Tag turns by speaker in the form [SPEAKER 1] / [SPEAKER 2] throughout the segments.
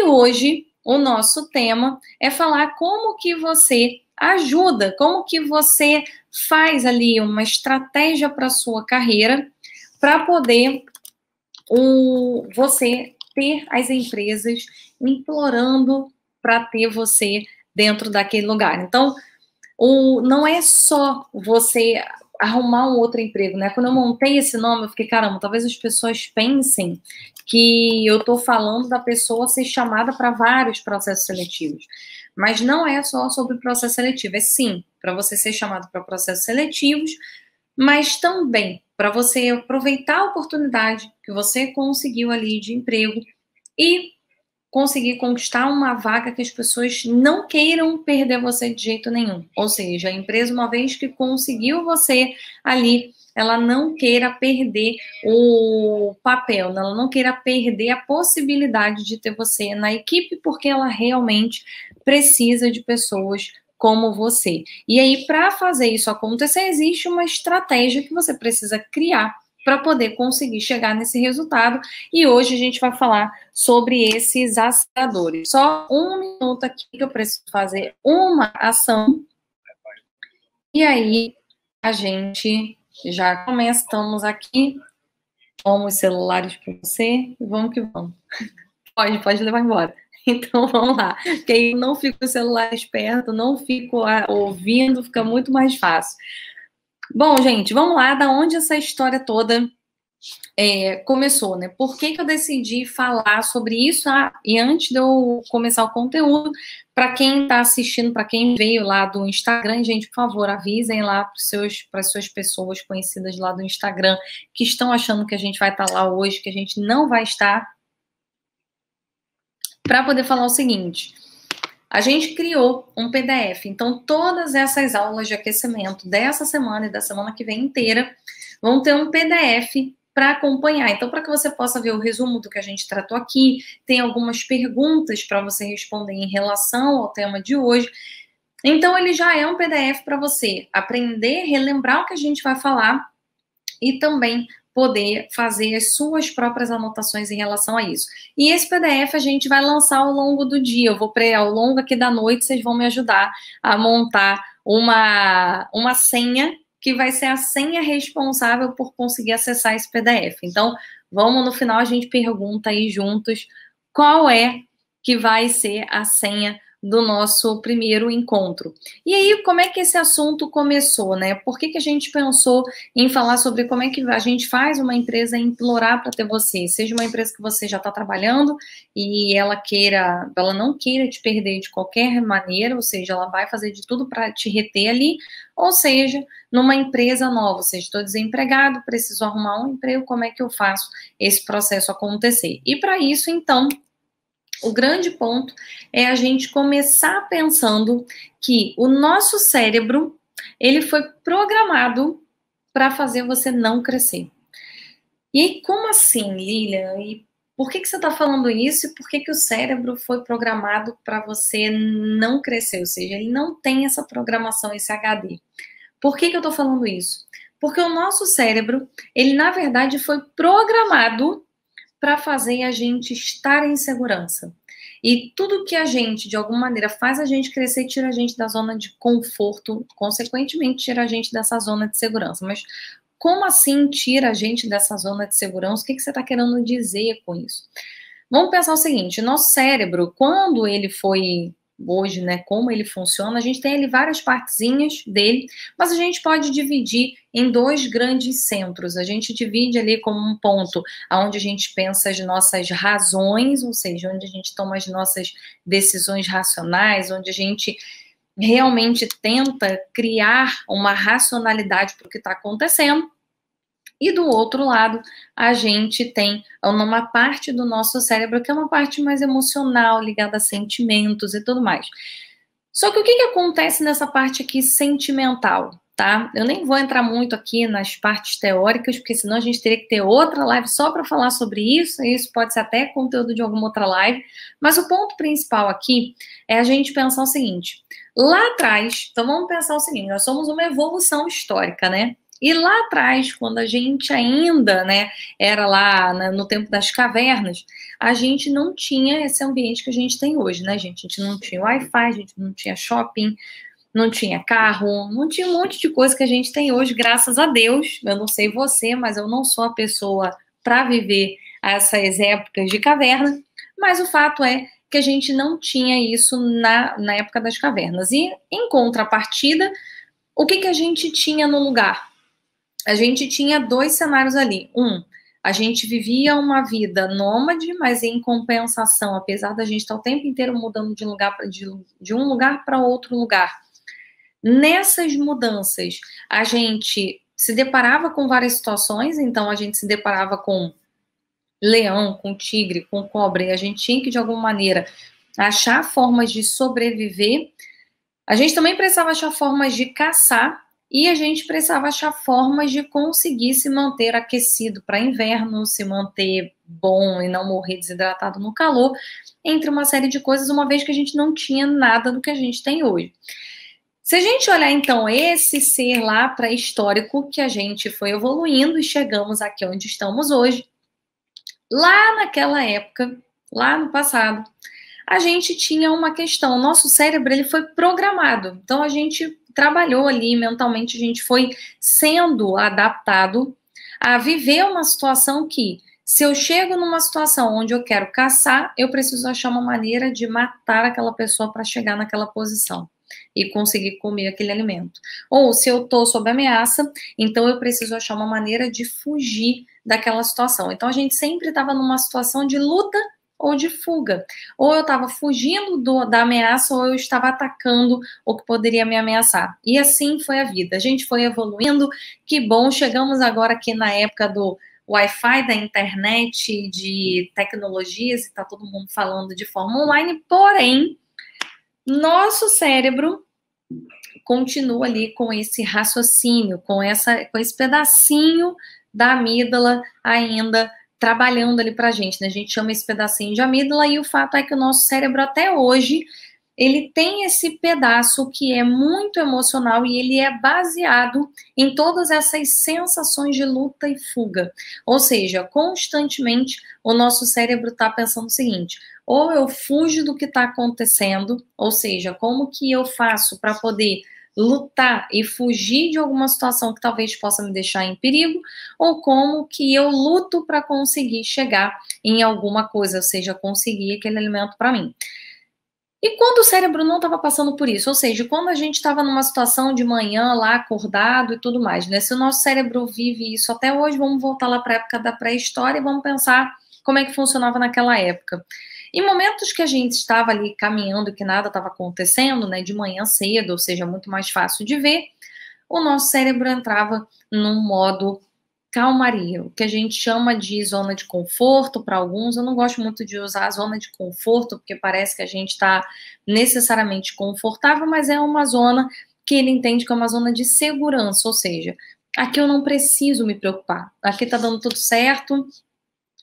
[SPEAKER 1] hoje o nosso tema é falar como que você ajuda, como que você faz ali uma estratégia para a sua carreira para poder você ter as empresas implorando para ter você dentro daquele lugar. Então, não é só você arrumar um outro emprego, né? Quando eu montei esse nome, eu fiquei, caramba, talvez as pessoas pensem que eu estou falando da pessoa ser chamada para vários processos seletivos. Mas não é só sobre processo seletivo, é sim, para você ser chamado para processos seletivos, mas também para você aproveitar a oportunidade que você conseguiu ali de emprego e conseguir conquistar uma vaga que as pessoas não queiram perder você de jeito nenhum. Ou seja, a empresa, uma vez que conseguiu você ali, ela não queira perder o papel, ela não queira perder a possibilidade de ter você na equipe, porque ela realmente precisa de pessoas como você. E aí, para fazer isso acontecer, existe uma estratégia que você precisa criar para poder conseguir chegar nesse resultado. E hoje a gente vai falar sobre esses aceleradores. Só um minuto aqui que eu preciso fazer uma ação. E aí a gente já começa. Estamos aqui. Toma os celulares para você e vamos que vamos. Pode levar embora. Então vamos lá. Porque aí eu não fico com o celular perto, não fico ouvindo, fica muito mais fácil. Bom, gente, vamos lá, da onde essa história toda começou, né? Por que eu decidi falar sobre isso? E antes de eu começar o conteúdo, para quem está assistindo, para quem veio lá do Instagram, gente, por favor, avisem lá para as suas pessoas conhecidas lá do Instagram que estão achando que a gente vai estar lá hoje, que a gente não vai estar, para poder falar o seguinte. A gente criou um PDF, então todas essas aulas de aquecimento dessa semana e da semana que vem inteira vão ter um PDF para acompanhar. Então, para que você possa ver o resumo do que a gente tratou aqui, tem algumas perguntas para você responder em relação ao tema de hoje. Então, ele já é um PDF para você aprender, relembrar o que a gente vai falar e também poder fazer as suas próprias anotações em relação a isso. E esse PDF a gente vai lançar ao longo do dia. Eu vou, ao longo aqui da noite, vocês vão me ajudar a montar uma senha, que vai ser a senha responsável por conseguir acessar esse PDF. Então, vamos, no final, a gente pergunta aí juntos qual é que vai ser a senha do nosso primeiro encontro. E aí, como é que esse assunto começou, né? Por que a gente pensou em falar sobre como é que a gente faz uma empresa implorar para ter você? Seja uma empresa que você já está trabalhando e ela não queira te perder de qualquer maneira, ou seja, ela vai fazer de tudo para te reter ali, ou seja, numa empresa nova, ou seja, estou desempregado, preciso arrumar um emprego, como é que eu faço esse processo acontecer? E para isso, então, o grande ponto é a gente começar pensando que o nosso cérebro, ele foi programado para fazer você não crescer. E aí, como assim, Lilian? E por que você está falando isso? E por que o cérebro foi programado para você não crescer? Ou seja, ele não tem essa programação, esse HD. Por que eu estou falando isso? Porque o nosso cérebro, ele na verdade foi programado para fazer a gente estar em segurança. E tudo que a gente, de alguma maneira, faz a gente crescer, tira a gente da zona de conforto, consequentemente, tira a gente dessa zona de segurança. Mas como assim tira a gente dessa zona de segurança? O que você está querendo dizer com isso? Vamos pensar o seguinte, nosso cérebro, quando ele foi hoje, né, como ele funciona, a gente tem ali várias partezinhas dele, mas a gente pode dividir em dois grandes centros. A gente divide ali como um ponto onde a gente pensa as nossas razões, ou seja, onde a gente toma as nossas decisões racionais, onde a gente realmente tenta criar uma racionalidade para o que está acontecendo. E do outro lado, a gente tem uma parte do nosso cérebro que é uma parte mais emocional, ligada a sentimentos e tudo mais. Só que o que acontece nessa parte aqui sentimental, tá? Eu nem vou entrar muito aqui nas partes teóricas, porque senão a gente teria que ter outra live só para falar sobre isso, e isso pode ser até conteúdo de alguma outra live, mas o ponto principal aqui é a gente pensar o seguinte, lá atrás, então vamos pensar o seguinte, nós somos uma evolução histórica, né? E lá atrás, quando a gente ainda, né, era lá no tempo das cavernas, a gente não tinha esse ambiente que a gente tem hoje, né, gente? A gente não tinha Wi-Fi, a gente não tinha shopping, não tinha carro, não tinha um monte de coisa que a gente tem hoje, graças a Deus. Eu não sei você, mas eu não sou a pessoa para viver essas épocas de caverna, mas o fato é que a gente não tinha isso na época das cavernas. E, em contrapartida, o que a gente tinha no lugar? A gente tinha dois cenários ali. A gente vivia uma vida nômade, mas em compensação, apesar da gente estar o tempo inteiro mudando de um lugar para outro lugar, nessas mudanças, a gente se deparava com várias situações, então a gente se deparava com leão, com tigre, com cobra, e a gente tinha que, de alguma maneira, achar formas de sobreviver. A gente também precisava achar formas de caçar, e a gente precisava achar formas de conseguir se manter aquecido para inverno, se manter bom e não morrer desidratado no calor, entre uma série de coisas, uma vez que a gente não tinha nada do que a gente tem hoje. Se a gente olhar, então, esse ser lá pré-histórico, que a gente foi evoluindo e chegamos aqui onde estamos hoje, lá naquela época, lá no passado, a gente tinha uma questão. O nosso cérebro, ele foi programado. Então, a gente trabalhou ali mentalmente, a gente foi sendo adaptado a viver uma situação que, se eu chego numa situação onde eu quero caçar, eu preciso achar uma maneira de matar aquela pessoa para chegar naquela posição e conseguir comer aquele alimento. Ou se eu estou sob ameaça, então eu preciso achar uma maneira de fugir daquela situação. Então a gente sempre estava numa situação de luta ou de fuga. Ou eu estava fugindo da ameaça, ou eu estava atacando o que poderia me ameaçar. E assim foi a vida. A gente foi evoluindo. Que bom, chegamos agora aqui na época do Wi-Fi, da internet, de tecnologias, e está todo mundo falando de forma online, porém, nosso cérebro continua ali com esse raciocínio, com esse pedacinho da amígdala ainda trabalhando ali pra gente, né? A gente chama esse pedacinho de amígdala, e o fato é que o nosso cérebro até hoje, ele tem esse pedaço que é muito emocional e ele é baseado em todas essas sensações de luta e fuga. Ou seja, constantemente o nosso cérebro está pensando o seguinte: ou eu fujo do que está acontecendo, ou seja, como que eu faço para poder lutar e fugir de alguma situação que talvez possa me deixar em perigo, ou como que eu luto para conseguir chegar em alguma coisa, ou seja, conseguir aquele alimento para mim. E quando o cérebro não estava passando por isso, ou seja, quando a gente estava numa situação de manhã lá, acordado e tudo mais, né? Se o nosso cérebro vive isso até hoje, vamos voltar lá para a época da pré-história e vamos pensar como é que funcionava naquela época. Em momentos que a gente estava ali caminhando, que nada estava acontecendo, né? De manhã cedo, ou seja, muito mais fácil de ver, o nosso cérebro entrava num modo calmaria, o que a gente chama de zona de conforto para alguns. Eu não gosto muito de usar a zona de conforto, porque parece que a gente está necessariamente confortável, mas é uma zona que ele entende que é uma zona de segurança, ou seja, aqui eu não preciso me preocupar, aqui está dando tudo certo,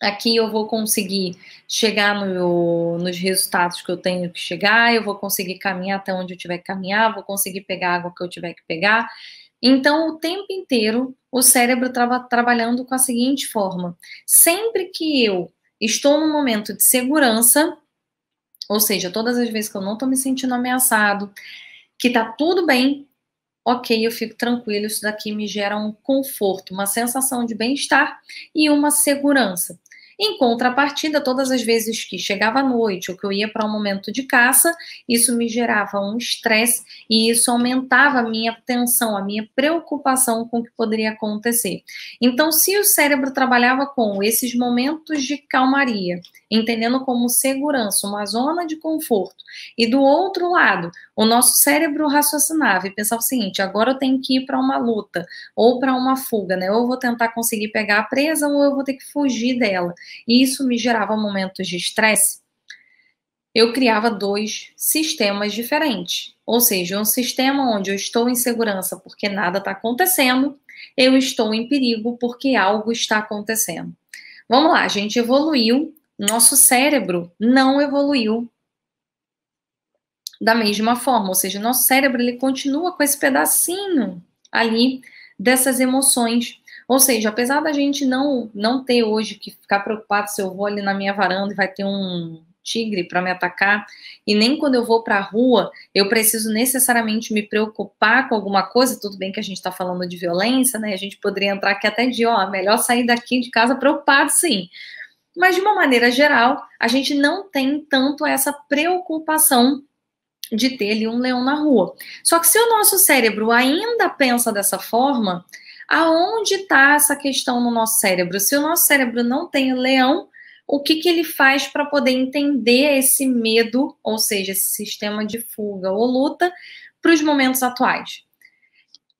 [SPEAKER 1] aqui eu vou conseguir chegar nos resultados que eu tenho que chegar, eu vou conseguir caminhar até onde eu tiver que caminhar, vou conseguir pegar a água que eu tiver que pegar. Então, o tempo inteiro, o cérebro estava trabalhando com a seguinte forma: sempre que eu estou num momento de segurança, ou seja, todas as vezes que eu não estou me sentindo ameaçado, que está tudo bem, ok, eu fico tranquilo, isso daqui me gera um conforto, uma sensação de bem-estar e uma segurança. Em contrapartida, todas as vezes que chegava à noite ou que eu ia para um momento de caça, isso me gerava um estresse e isso aumentava a minha tensão, a minha preocupação com o que poderia acontecer. Então, se o cérebro trabalhava com esses momentos de calmaria, entendendo como segurança, uma zona de conforto, e do outro lado, o nosso cérebro raciocinava e pensava o seguinte: agora eu tenho que ir para uma luta ou para uma fuga, né? Ou eu vou tentar conseguir pegar a presa ou eu vou ter que fugir dela. E isso me gerava momentos de estresse. Eu criava dois sistemas diferentes. Ou seja, um sistema onde eu estou em segurança porque nada está acontecendo, eu estou em perigo porque algo está acontecendo. Vamos lá, a gente evoluiu, nosso cérebro não evoluiu da mesma forma, ou seja, nosso cérebro ele continua com esse pedacinho ali dessas emoções. Ou seja, apesar da gente não ter hoje que ficar preocupado se eu vou ali na minha varanda e vai ter um tigre para me atacar, e nem quando eu vou para a rua eu preciso necessariamente me preocupar com alguma coisa. Tudo bem que a gente está falando de violência, né? A gente poderia entrar aqui até de, melhor sair daqui de casa preocupado, sim. Mas, de uma maneira geral, a gente não tem tanto essa preocupação de ter ali um leão na rua. Só que se o nosso cérebro ainda pensa dessa forma, aonde está essa questão no nosso cérebro? Se o nosso cérebro não tem leão, o que ele faz para poder entender esse medo, ou seja, esse sistema de fuga ou luta, para os momentos atuais?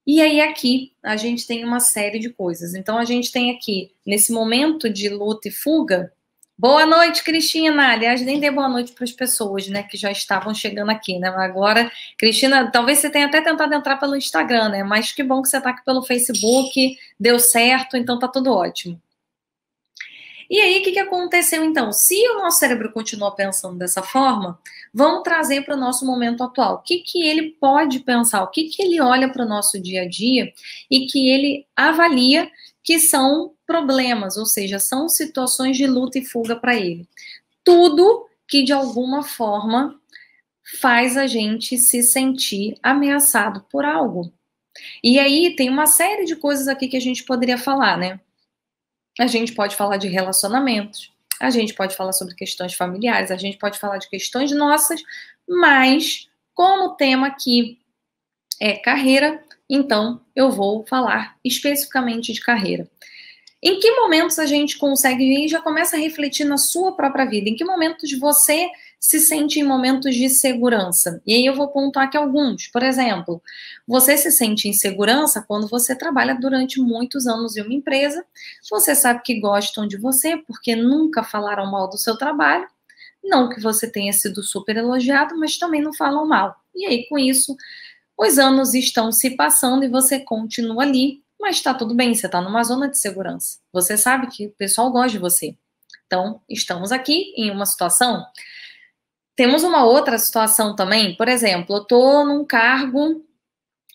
[SPEAKER 1] E aí aqui a gente tem uma série de coisas. Então a gente tem aqui, nesse momento de luta e fuga, boa noite, Cristina. Aliás, nem dei boa noite para as pessoas, né, que já estavam chegando aqui, né? Agora, Cristina, talvez você tenha até tentado entrar pelo Instagram, né? Mas que bom que você está aqui pelo Facebook, deu certo, então tá tudo ótimo. E aí, o que aconteceu então? Se o nosso cérebro continua pensando dessa forma, vamos trazer para o nosso momento atual. O que ele pode pensar? O que ele olha para o nosso dia a dia e que ele avalia que são problemas, ou seja, são situações de luta e fuga para ele. Tudo que de alguma forma faz a gente se sentir ameaçado por algo. E aí tem uma série de coisas aqui que a gente poderia falar, né? A gente pode falar de relacionamentos, a gente pode falar sobre questões familiares, a gente pode falar de questões nossas, mas como o tema aqui é carreira, então eu vou falar especificamente de carreira. Em que momentos a gente consegue ir e já começa a refletir na sua própria vida? Em que momentos você se sente em momentos de segurança? E aí eu vou pontuar aqui alguns. Por exemplo, você se sente em segurança quando você trabalha durante muitos anos em uma empresa, você sabe que gostam de você porque nunca falaram mal do seu trabalho, não que você tenha sido super elogiado, mas também não falam mal. E aí, com isso, os anos estão se passando e você continua ali, mas está tudo bem, você está numa zona de segurança. Você sabe que o pessoal gosta de você. Então, estamos aqui em uma situação. Temos uma outra situação também, por exemplo, eu estou num cargo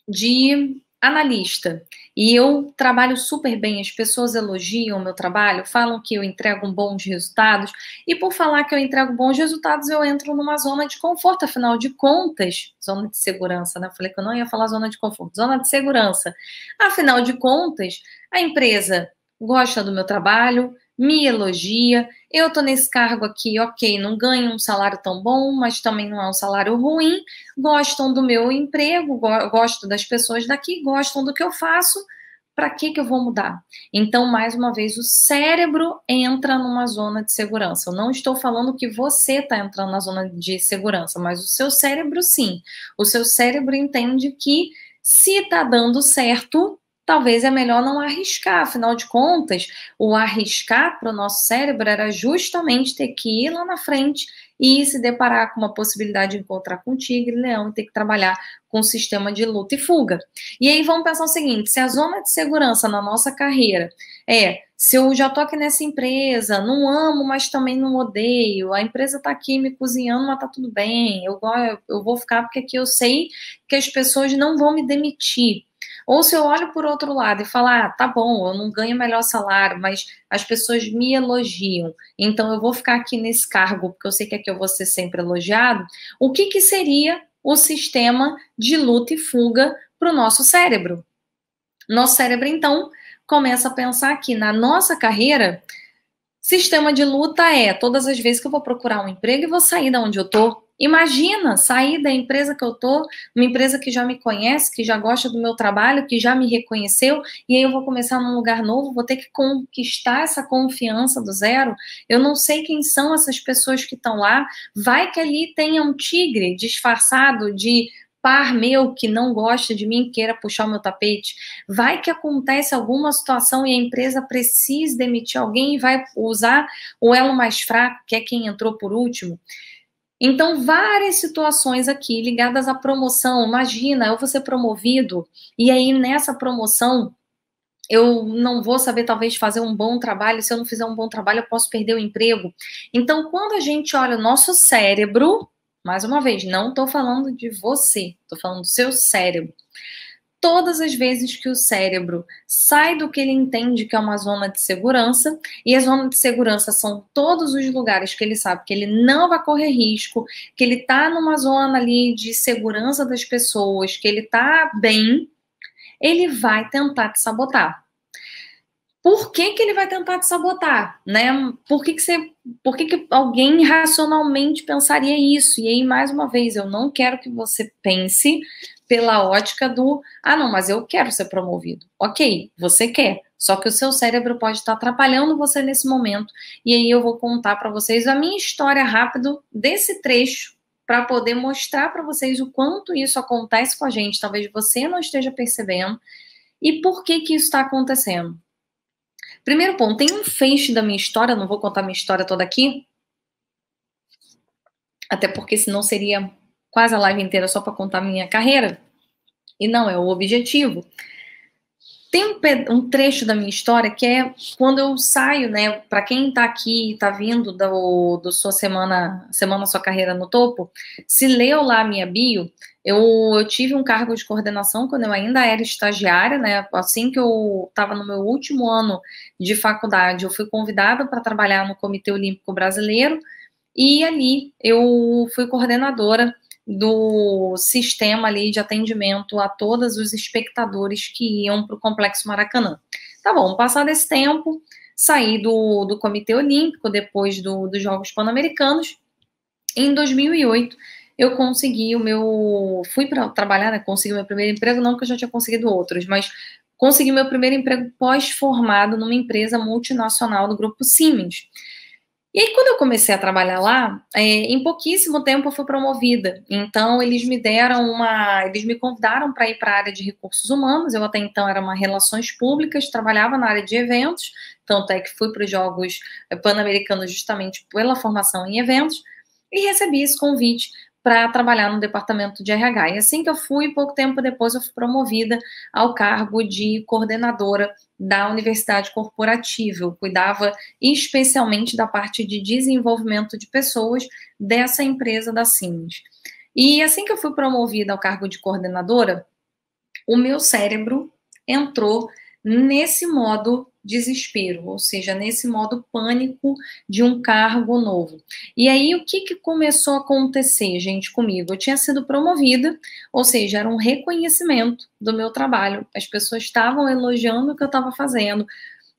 [SPEAKER 1] de analista e eu trabalho super bem, as pessoas elogiam o meu trabalho, falam que eu entrego bons resultados, e por falar que eu entrego bons resultados, eu entro numa zona de conforto, afinal de contas, zona de segurança, né? Eu falei que eu não ia falar zona de conforto, zona de segurança. Afinal de contas, a empresa gosta do meu trabalho, me elogia, eu tô nesse cargo aqui, ok, não ganho um salário tão bom, mas também não é um salário ruim, gostam do meu emprego, gosto das pessoas daqui, gostam do que eu faço, para que eu vou mudar? Então, mais uma vez, o cérebro entra numa zona de segurança. Eu não estou falando que você está entrando na zona de segurança, mas o seu cérebro sim. O seu cérebro entende que se está dando certo, talvez é melhor não arriscar. Afinal de contas, o arriscar para o nosso cérebro era justamente ter que ir lá na frente e se deparar com uma possibilidade de encontrar com tigre, leão e ter que trabalhar com um sistema de luta e fuga. E aí vamos pensar o seguinte, se a zona de segurança na nossa carreira se eu já tô aqui nessa empresa, não amo, mas também não odeio, a empresa tá aqui me cozinhando, mas tá tudo bem, eu vou ficar porque aqui eu sei que as pessoas não vão me demitir. Ou se eu olho por outro lado e falar, tá bom, eu não ganho melhor salário, mas as pessoas me elogiam, então eu vou ficar aqui nesse cargo, porque eu sei que aqui eu vou ser sempre elogiado, o que seria o sistema de luta e fuga para o nosso cérebro? Nosso cérebro, então, começa a pensar que na nossa carreira, sistema de luta é todas as vezes que eu vou procurar um emprego e vou sair da onde eu tô. Imagina sair da empresa que eu tô, uma empresa que já me conhece, que já gosta do meu trabalho, que já me reconheceu, e aí eu vou começar num lugar novo, vou ter que conquistar essa confiança do zero. Eu não sei quem são essas pessoas que estão lá. Vai que ali tenha um tigre disfarçado de par meu que não gosta de mim, queira puxar o meu tapete. Vai que acontece alguma situação e a empresa precisa demitir alguém e vai usar o elo mais fraco, que é quem entrou por último. Então, várias situações aqui ligadas à promoção. Imagina, eu vou ser promovido e aí nessa promoção eu não vou saber talvez fazer um bom trabalho. Se eu não fizer um bom trabalho, eu posso perder o emprego. Então, quando a gente olha o nosso cérebro, mais uma vez, não estou falando de você, estou falando do seu cérebro. todas as vezes que o cérebro sai do que ele entende que é uma zona de segurança, e a zona de segurança são todos os lugares que ele sabe que ele não vai correr risco, que ele tá numa zona ali de segurança das pessoas, que ele tá bem, ele vai tentar te sabotar. Por que ele vai tentar te sabotar, né? Por que alguém racionalmente pensaria isso? E aí, mais uma vez, eu não quero que você pense pela ótica do, não, mas eu quero ser promovido. Ok, você quer, só que o seu cérebro pode estar atrapalhando você nesse momento. E aí eu vou contar para vocês a minha história rápido desse trecho, para poder mostrar para vocês o quanto isso acontece com a gente. Talvez você não esteja percebendo. E por que isso está acontecendo? Primeiro ponto, tem um feixe da minha história, não vou contar minha história toda aqui, até porque senão seria quase a live inteira só para contar minha carreira, e não é o objetivo. Tem um trecho da minha história que é quando eu saio, né, para quem tá aqui, tá vindo do sua semana Sua Carreira no Topo, se leu lá a minha bio, eu tive um cargo de coordenação quando eu ainda era estagiária, né, assim que eu estava no meu último ano de faculdade, eu fui convidada para trabalhar no Comitê Olímpico Brasileiro, e ali eu fui coordenadora do sistema ali de atendimento a todos os espectadores que iam para o Complexo Maracanã. Tá bom, passado esse tempo, saí do Comitê Olímpico, depois dos Jogos Pan-Americanos. Em 2008, eu consegui fui para trabalhar, né, consegui meu primeiro emprego, não que eu já tinha conseguido outros, mas consegui meu primeiro emprego pós-formado numa empresa multinacional do Grupo Siemens. E aí, quando eu comecei a trabalhar lá, em pouquíssimo tempo eu fui promovida. Então, eles me convidaram para ir para a área de recursos humanos. Eu até então era uma relações públicas, trabalhava na área de eventos, tanto é que fui para os Jogos Pan-Americanos justamente pela formação em eventos, e recebi esse convite para trabalhar no departamento de RH. E assim que eu fui, pouco tempo depois eu fui promovida ao cargo de coordenadora da Universidade Corporativa. Eu cuidava especialmente da parte de desenvolvimento de pessoas dessa empresa da Siemens. E assim que eu fui promovida ao cargo de coordenadora, o meu cérebro entrou nesse modo desespero, ou seja, nesse modo pânico de um cargo novo. E aí, o que começou a acontecer, gente, comigo? Eu tinha sido promovida, ou seja, era um reconhecimento do meu trabalho. As pessoas estavam elogiando o que eu estava fazendo.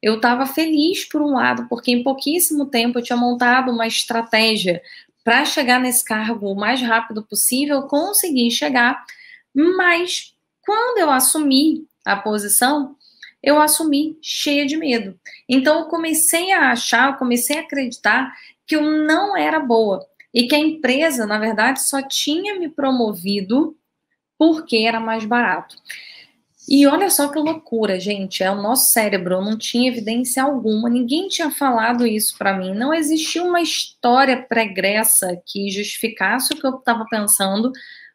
[SPEAKER 1] Eu estava feliz, por um lado, porque em pouquíssimo tempo eu tinha montado uma estratégia para chegar nesse cargo o mais rápido possível, consegui chegar, mas quando eu assumi a posição, eu assumi cheia de medo. Então, eu comecei a acreditar que eu não era boa e que a empresa, na verdade, só tinha me promovido porque era mais barato. E olha só que loucura, gente, é o nosso cérebro, eu não tinha evidência alguma, ninguém tinha falado isso para mim, não existia uma história pregressa que justificasse o que eu estava pensando,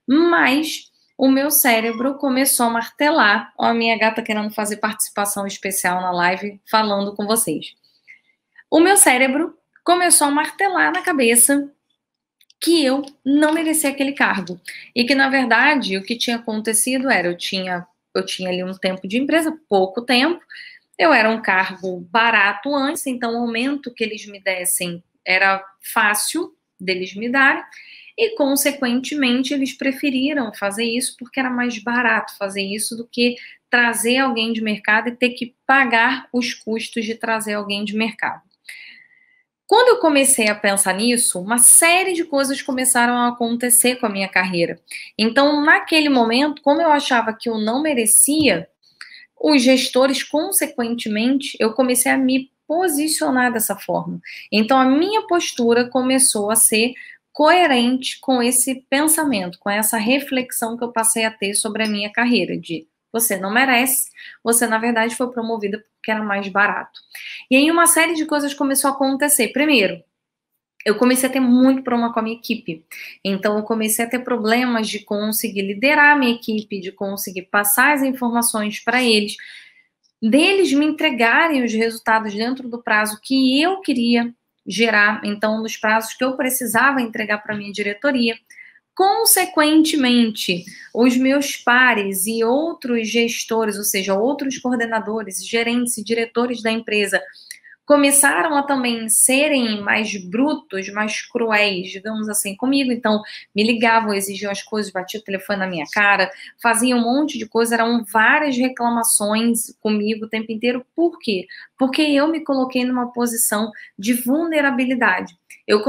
[SPEAKER 1] mas o meu cérebro começou a martelar. Ó, a minha gata querendo fazer participação especial na live, falando com vocês. O meu cérebro começou a martelar na cabeça que eu não merecia aquele cargo. E que, na verdade, o que tinha acontecido era, eu tinha ali um tempo de empresa, pouco tempo, eu era um cargo barato antes, então o aumento que eles me dessem era fácil deles me darem, e, consequentemente, eles preferiram fazer isso porque era mais barato fazer isso do que trazer alguém de mercado e ter que pagar os custos de trazer alguém de mercado. Quando eu comecei a pensar nisso, uma série de coisas começaram a acontecer com a minha carreira. Então, naquele momento, como eu achava que eu não merecia, os gestores, consequentemente, eu comecei a me posicionar dessa forma. Então, a minha postura começou a ser coerente com esse pensamento, com essa reflexão que eu passei a ter sobre a minha carreira, de você não merece, você, na verdade, foi promovida porque era mais barato. E aí uma série de coisas começou a acontecer. Primeiro, eu comecei a ter muito problema com a minha equipe. Então, eu comecei a ter problemas de conseguir liderar a minha equipe, de conseguir passar as informações para eles, deles me entregarem os resultados dentro do prazo que eu queria gerar, então, nos prazos que eu precisava entregar para a minha diretoria. Consequentemente, os meus pares e outros gestores, ou seja, outros coordenadores, gerentes e diretores da empresa, começaram a também serem mais brutos, mais cruéis, digamos assim, comigo. Então, me ligavam, exigiam as coisas, batiam o telefone na minha cara, faziam um monte de coisa, eram várias reclamações comigo o tempo inteiro. Por quê? Porque eu me coloquei numa posição de vulnerabilidade. Eu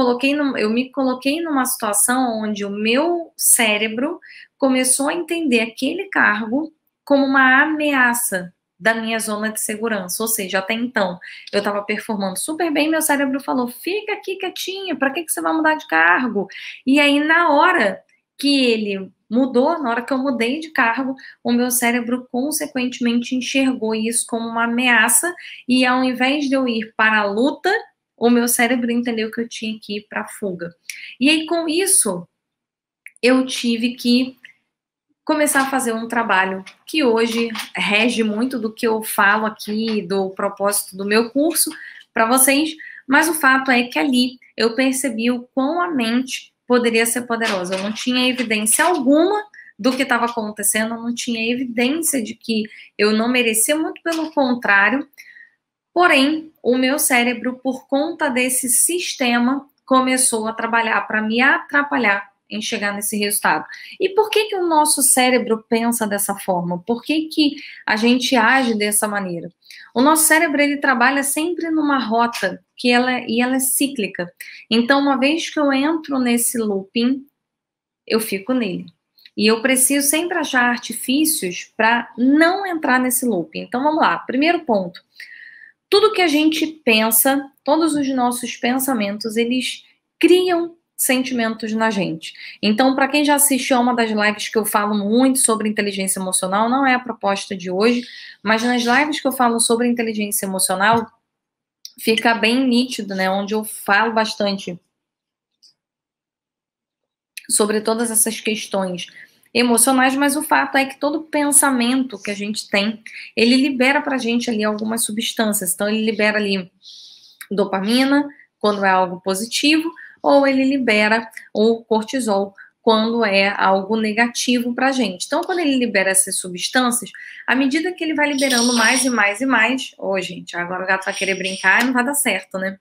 [SPEAKER 1] me coloquei numa situação onde o meu cérebro começou a entender aquele cargo como uma ameaça da minha zona de segurança, ou seja, até então eu estava performando super bem, meu cérebro falou, fica aqui quietinha, para que você vai mudar de cargo? E aí, na hora que ele mudou, na hora que eu mudei de cargo, o meu cérebro consequentemente enxergou isso como uma ameaça, e ao invés de eu ir para a luta, o meu cérebro entendeu que eu tinha que ir para a fuga. E aí, com isso, eu tive que começar a fazer um trabalho que hoje rege muito do que eu falo aqui, do propósito do meu curso para vocês, mas o fato é que ali eu percebi o quão a mente poderia ser poderosa. Eu não tinha evidência alguma do que estava acontecendo, eu não tinha evidência de que eu não merecia, muito pelo contrário, porém, o meu cérebro, por conta desse sistema, começou a trabalhar para me atrapalhar em chegar nesse resultado. E por que o nosso cérebro pensa dessa forma? Por que a gente age dessa maneira? O nosso cérebro, ele trabalha sempre numa rota ela é cíclica. Então, uma vez que eu entro nesse looping, eu fico nele. E eu preciso sempre achar artifícios para não entrar nesse looping. Então, vamos lá. Primeiro ponto. Tudo que a gente pensa, todos os nossos pensamentos, eles criam sentimentos na gente. Então, para quem já assistiu a uma das lives que eu falo muito sobre inteligência emocional, não é a proposta de hoje, mas nas lives que eu falo sobre inteligência emocional, fica bem nítido, né? Onde eu falo bastante sobre todas essas questões emocionais, mas o fato é que todo pensamento que a gente tem, ele libera pra gente ali algumas substâncias. Então, ele libera ali dopamina, quando é algo positivo, ou ele libera o cortisol, quando é algo negativo pra gente. Então, quando ele libera essas substâncias, à medida que ele vai liberando mais e mais e mais, gente, agora o gato vai querer brincar e não vai dar certo, né?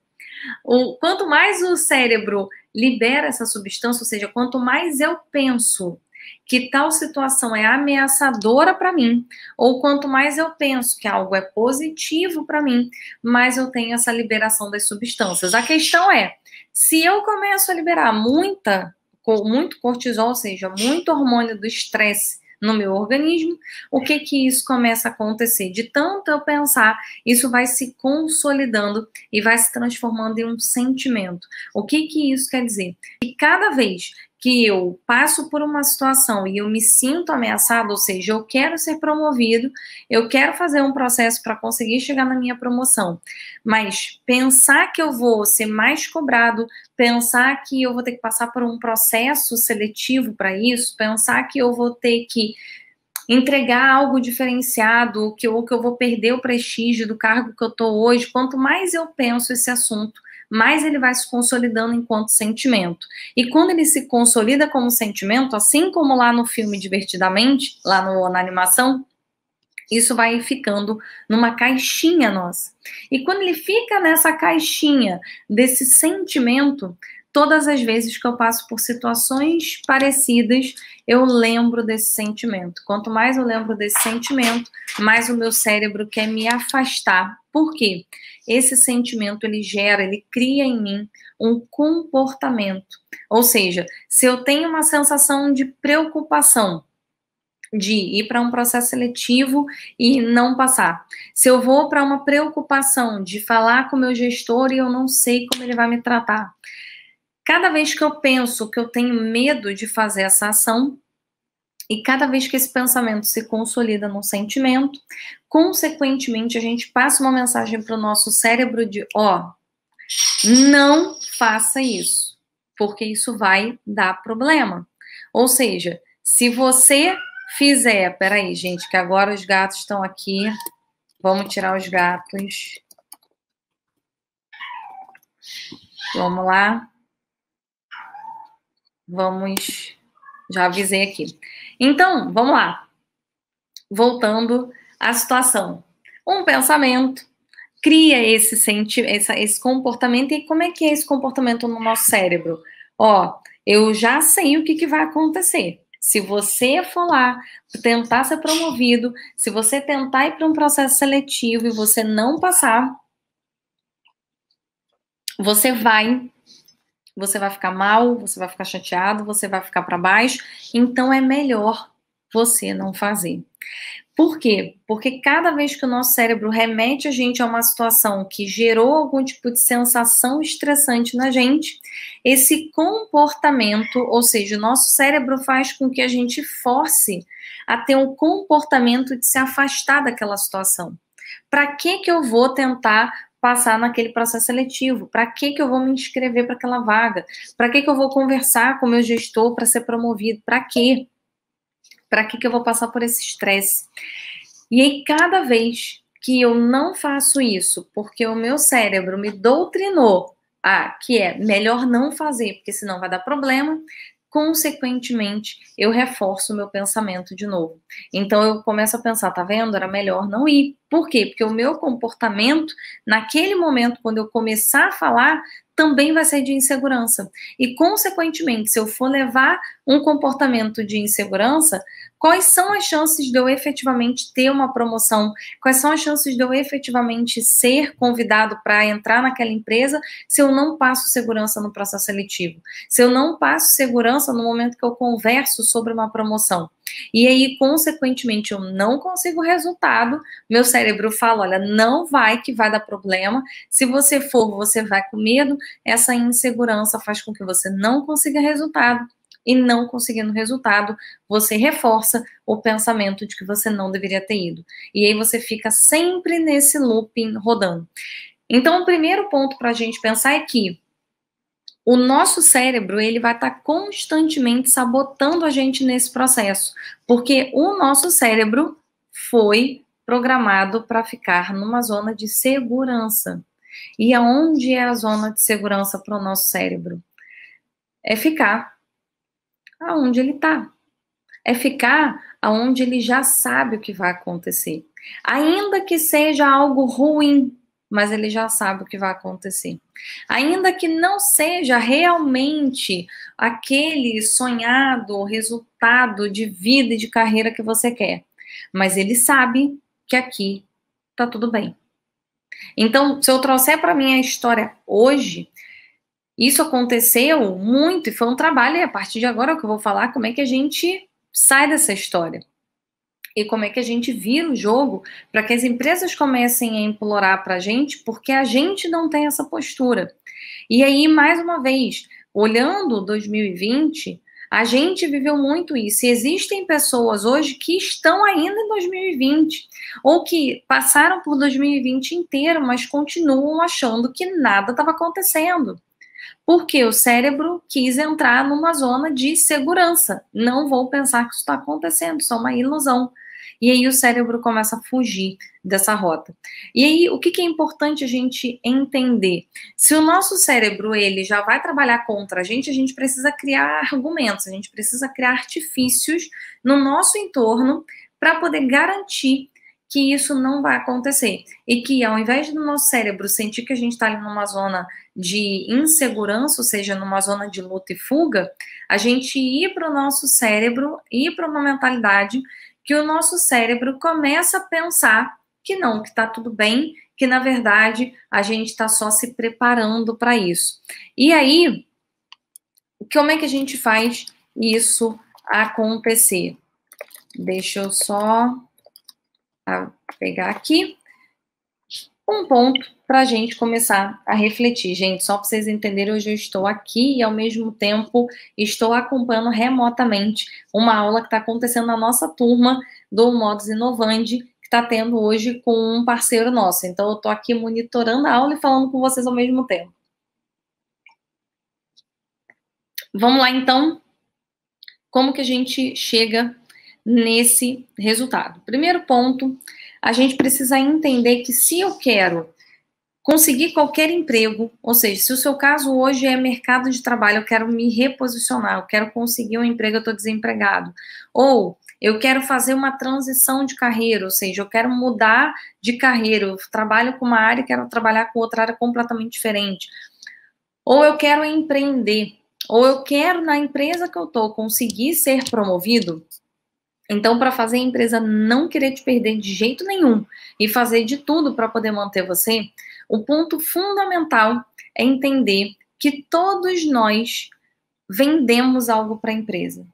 [SPEAKER 1] Quanto mais o cérebro libera essa substância, ou seja, quanto mais eu penso que tal situação é ameaçadora para mim, ou quanto mais eu penso que algo é positivo para mim, mais eu tenho essa liberação das substâncias. A questão é, se eu começo a liberar muito cortisol, ou seja, muito hormônio do estresse no meu organismo, o que isso começa a acontecer? De tanto eu pensar, isso vai se consolidando e vai se transformando em um sentimento. O que isso quer dizer? Que cada vez que eu passo por uma situação e eu me sinto ameaçado, ou seja, eu quero ser promovido, eu quero fazer um processo para conseguir chegar na minha promoção, mas pensar que eu vou ser mais cobrado, pensar que eu vou ter que passar por um processo seletivo para isso, pensar que eu vou ter que entregar algo diferenciado, que eu vou perder o prestígio do cargo que eu estou hoje, quanto mais eu penso esse assunto, mais ele vai se consolidando enquanto sentimento. E quando ele se consolida como sentimento, assim como lá no filme Divertidamente, na animação, isso vai ficando numa caixinha nossa. E quando ele fica nessa caixinha desse sentimento, todas as vezes que eu passo por situações parecidas, eu lembro desse sentimento. Quanto mais eu lembro desse sentimento, mais o meu cérebro quer me afastar. Por quê? Esse sentimento, ele cria em mim um comportamento. Ou seja, se eu tenho uma sensação de preocupação, de ir para um processo seletivo e não passar. Se eu vou para uma preocupação de falar com o meu gestor e eu não sei como ele vai me tratar. Cada vez que eu penso que eu tenho medo de fazer essa ação, e cada vez que esse pensamento se consolida num sentimento, consequentemente a gente passa uma mensagem para o nosso cérebro de, não faça isso, porque isso vai dar problema. Ou seja, se você fizer, peraí, gente, que agora os gatos estão aqui, vamos tirar os gatos. Vamos lá. Vamos Já avisei aqui. Então, vamos lá. Voltando à situação. Um pensamento cria esse comportamento. E como é que é esse comportamento no nosso cérebro? Ó, eu já sei o que vai acontecer. Se você for lá tentar ser promovido, se você tentar ir para um processo seletivo e você não passar, você vai ficar mal, você vai ficar chateado, você vai ficar para baixo. Então é melhor você não fazer. Por quê? Porque cada vez que o nosso cérebro remete a gente a uma situação que gerou algum tipo de sensação estressante na gente, esse comportamento, ou seja, o nosso cérebro faz com que a gente force a ter um comportamento de se afastar daquela situação. Para que eu vou tentar passar naquele processo seletivo? Para que eu vou me inscrever para aquela vaga? Para que eu vou conversar com o meu gestor para ser promovido? Para quê? Para que eu vou passar por esse estresse? E aí, cada vez que eu não faço isso, porque o meu cérebro me doutrinou que é melhor não fazer, porque senão vai dar problema, consequentemente, eu reforço o meu pensamento de novo. Então, eu começo a pensar, tá vendo? Era melhor não ir. Por quê? Porque o meu comportamento, naquele momento, quando eu começar a falar, também vai ser de insegurança. E, consequentemente, se eu for levar um comportamento de insegurança, quais são as chances de eu efetivamente ter uma promoção? Quais são as chances de eu efetivamente ser convidado para entrar naquela empresa se eu não passo segurança no processo seletivo? Se eu não passo segurança no momento que eu converso sobre uma promoção? E aí, consequentemente, eu não consigo resultado, meu cérebro fala, olha, não vai que vai dar problema, se você for, você vai com medo, essa insegurança faz com que você não consiga resultado, e não conseguindo resultado, você reforça o pensamento de que você não deveria ter ido. E aí você fica sempre nesse looping rodando. Então, o primeiro ponto para a gente pensar é que o nosso cérebro, ele vai estar constantemente sabotando a gente nesse processo, porque o nosso cérebro foi programado para ficar numa zona de segurança. E aonde é a zona de segurança para o nosso cérebro? É ficar aonde ele está. É ficar aonde ele já sabe o que vai acontecer. Ainda que seja algo ruim, mas ele já sabe o que vai acontecer. Ainda que não seja realmente aquele sonhado resultado de vida e de carreira que você quer, mas ele sabe que aqui tá tudo bem. Então, se eu trouxer para mim a história hoje, isso aconteceu muito e foi um trabalho, e a partir de agora é o que eu vou falar, como é que a gente sai dessa história. E como é que a gente vira o jogo para que as empresas comecem a implorar para a gente, porque a gente não tem essa postura. E aí, mais uma vez, olhando 2020, a gente viveu muito isso. E existem pessoas hoje que estão ainda em 2020, ou que passaram por 2020 inteiro, mas continuam achando que nada estava acontecendo. Porque o cérebro quis entrar numa zona de segurança. Não vou pensar que isso está acontecendo, isso é uma ilusão. E aí o cérebro começa a fugir dessa rota. E aí, o que é importante a gente entender? Se o nosso cérebro, ele já vai trabalhar contra a gente precisa criar argumentos, a gente precisa criar artifícios no nosso entorno para poder garantir que isso não vai acontecer. E que ao invés do nosso cérebro sentir que a gente está ali numa zona de insegurança, ou seja, numa zona de luta e fuga, a gente ir para o nosso cérebro, ir para uma mentalidade que o nosso cérebro começa a pensar que não, que está tudo bem, que na verdade a gente está só se preparando para isso. E aí, como é que a gente faz isso acontecer? Deixa eu só pegar aqui um ponto para a gente começar a refletir. Gente, só para vocês entenderem, hoje eu estou aqui e, ao mesmo tempo, estou acompanhando remotamente uma aula que está acontecendo na nossa turma do Modus Innovandi, que está tendo hoje com um parceiro nosso. Então, eu estou aqui monitorando a aula e falando com vocês ao mesmo tempo. Vamos lá, então. Como que a gente chega nesse resultado? Primeiro ponto, a gente precisa entender que se eu quero conseguir qualquer emprego, ou seja, se o seu caso hoje é mercado de trabalho, eu quero me reposicionar, eu quero conseguir um emprego, eu estou desempregado, ou eu quero fazer uma transição de carreira, ou seja, eu quero mudar de carreira, eu trabalho com uma área e quero trabalhar com outra área completamente diferente, ou eu quero empreender, ou eu quero na empresa que eu estou conseguir ser promovido. Então, para fazer a empresa não querer te perder de jeito nenhum e fazer de tudo para poder manter você, o ponto fundamental é entender que todos nós vendemos algo para a empresa.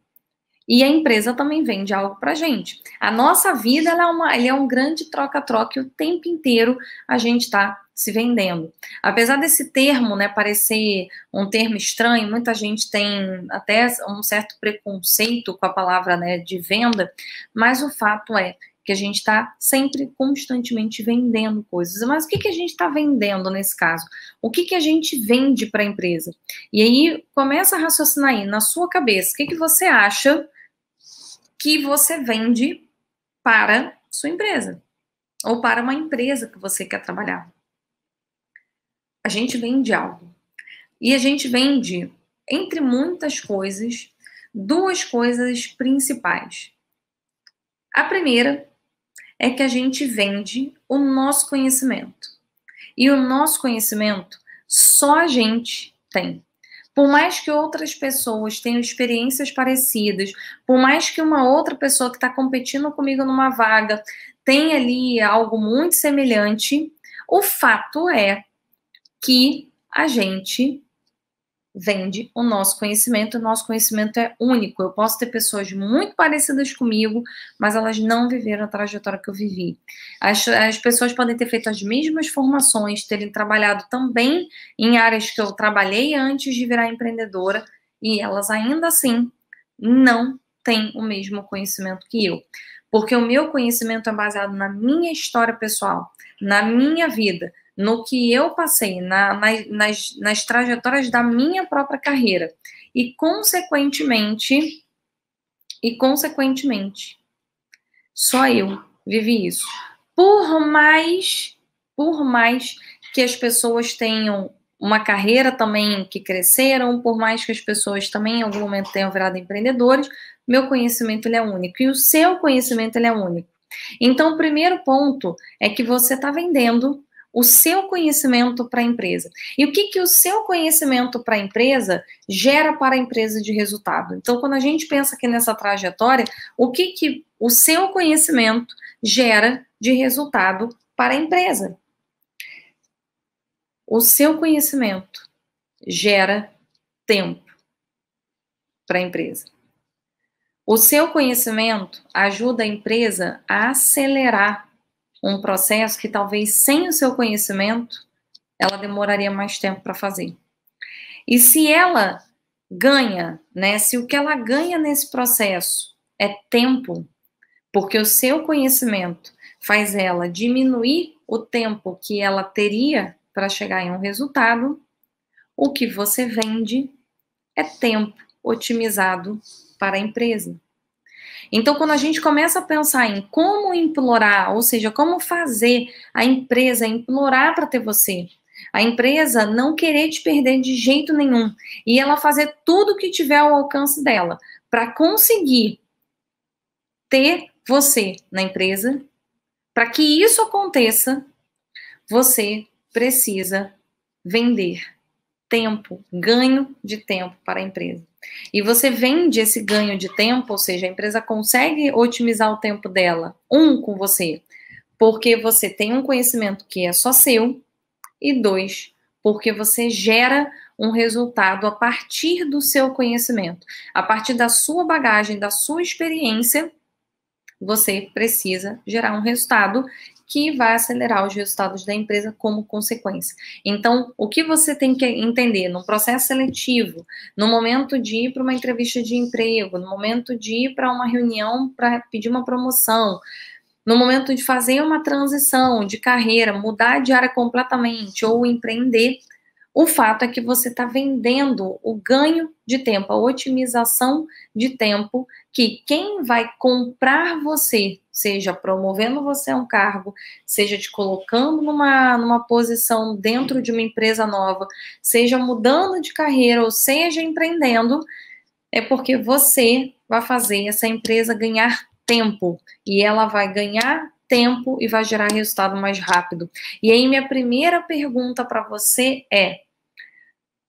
[SPEAKER 1] E a empresa também vende algo para a gente. A nossa vida ela é um grande troca-troca e o tempo inteiro a gente está se vendendo. Apesar desse termo, né, parecer um termo estranho, muita gente tem até um certo preconceito com a palavra, né, de venda, mas o fato é que a gente está sempre, constantemente vendendo coisas. Mas o que a gente está vendendo nesse caso? O que a gente vende para a empresa? E aí, começa a raciocinar aí, na sua cabeça, o que você acha que você vende para sua empresa? Ou para uma empresa que você quer trabalhar? A gente vende algo. E a gente vende, entre muitas coisas, duas coisas principais. A primeira é que a gente vende o nosso conhecimento. E o nosso conhecimento só a gente tem. Por mais que outras pessoas tenham experiências parecidas, por mais que uma outra pessoa que está competindo comigo numa vaga tenha ali algo muito semelhante, o fato é que a gente vende o nosso conhecimento é único. Eu posso ter pessoas muito parecidas comigo, mas elas não viveram a trajetória que eu vivi. As pessoas podem ter feito as mesmas formações, terem trabalhado também em áreas que eu trabalhei antes de virar empreendedora, e elas ainda assim não têm o mesmo conhecimento que eu. Porque o meu conhecimento é baseado na minha história pessoal, na minha vida, no que eu passei, nas trajetórias da minha própria carreira. E, consequentemente, só eu vivi isso. Por mais que as pessoas tenham uma carreira também que cresceram, por mais que as pessoas também em algum momento tenham virado empreendedores, meu conhecimento ele é único. E o seu conhecimento ele é único. Então, o primeiro ponto é que você está vendendo o seu conhecimento para a empresa. E o que o seu conhecimento para a empresa gera para a empresa de resultado? Então, quando a gente pensa aqui nessa trajetória, o que o seu conhecimento gera de resultado para a empresa? O seu conhecimento gera tempo para a empresa. O seu conhecimento ajuda a empresa a acelerar um processo que talvez sem o seu conhecimento ela demoraria mais tempo para fazer. E se ela ganha, né, se o que ela ganha nesse processo é tempo, porque o seu conhecimento faz ela diminuir o tempo que ela teria para chegar em um resultado, o que você vende é tempo otimizado para a empresa. Então, quando a gente começa a pensar em como implorar, ou seja, como fazer a empresa implorar para ter você, a empresa não querer te perder de jeito nenhum e ela fazer tudo que tiver ao alcance dela para conseguir ter você na empresa, para que isso aconteça, você precisa vender tempo, ganho de tempo para a empresa. E você vende esse ganho de tempo, ou seja, a empresa consegue otimizar o tempo dela, com você, porque você tem um conhecimento que é só seu, e 2, porque você gera um resultado a partir do seu conhecimento, a partir da sua bagagem, da sua experiência, você precisa gerar um resultado que vai acelerar os resultados da empresa como consequência. Então, o que você tem que entender no processo seletivo, no momento de ir para uma entrevista de emprego, no momento de ir para uma reunião para pedir uma promoção, no momento de fazer uma transição de carreira, mudar de área completamente ou empreender, o fato é que você está vendendo o ganho de tempo, a otimização de tempo, que quem vai comprar você seja promovendo você a um cargo, seja te colocando numa posição dentro de uma empresa nova, seja mudando de carreira ou seja empreendendo, é porque você vai fazer essa empresa ganhar tempo. E ela vai ganhar tempo e vai gerar resultado mais rápido. E aí, minha primeira pergunta para você é: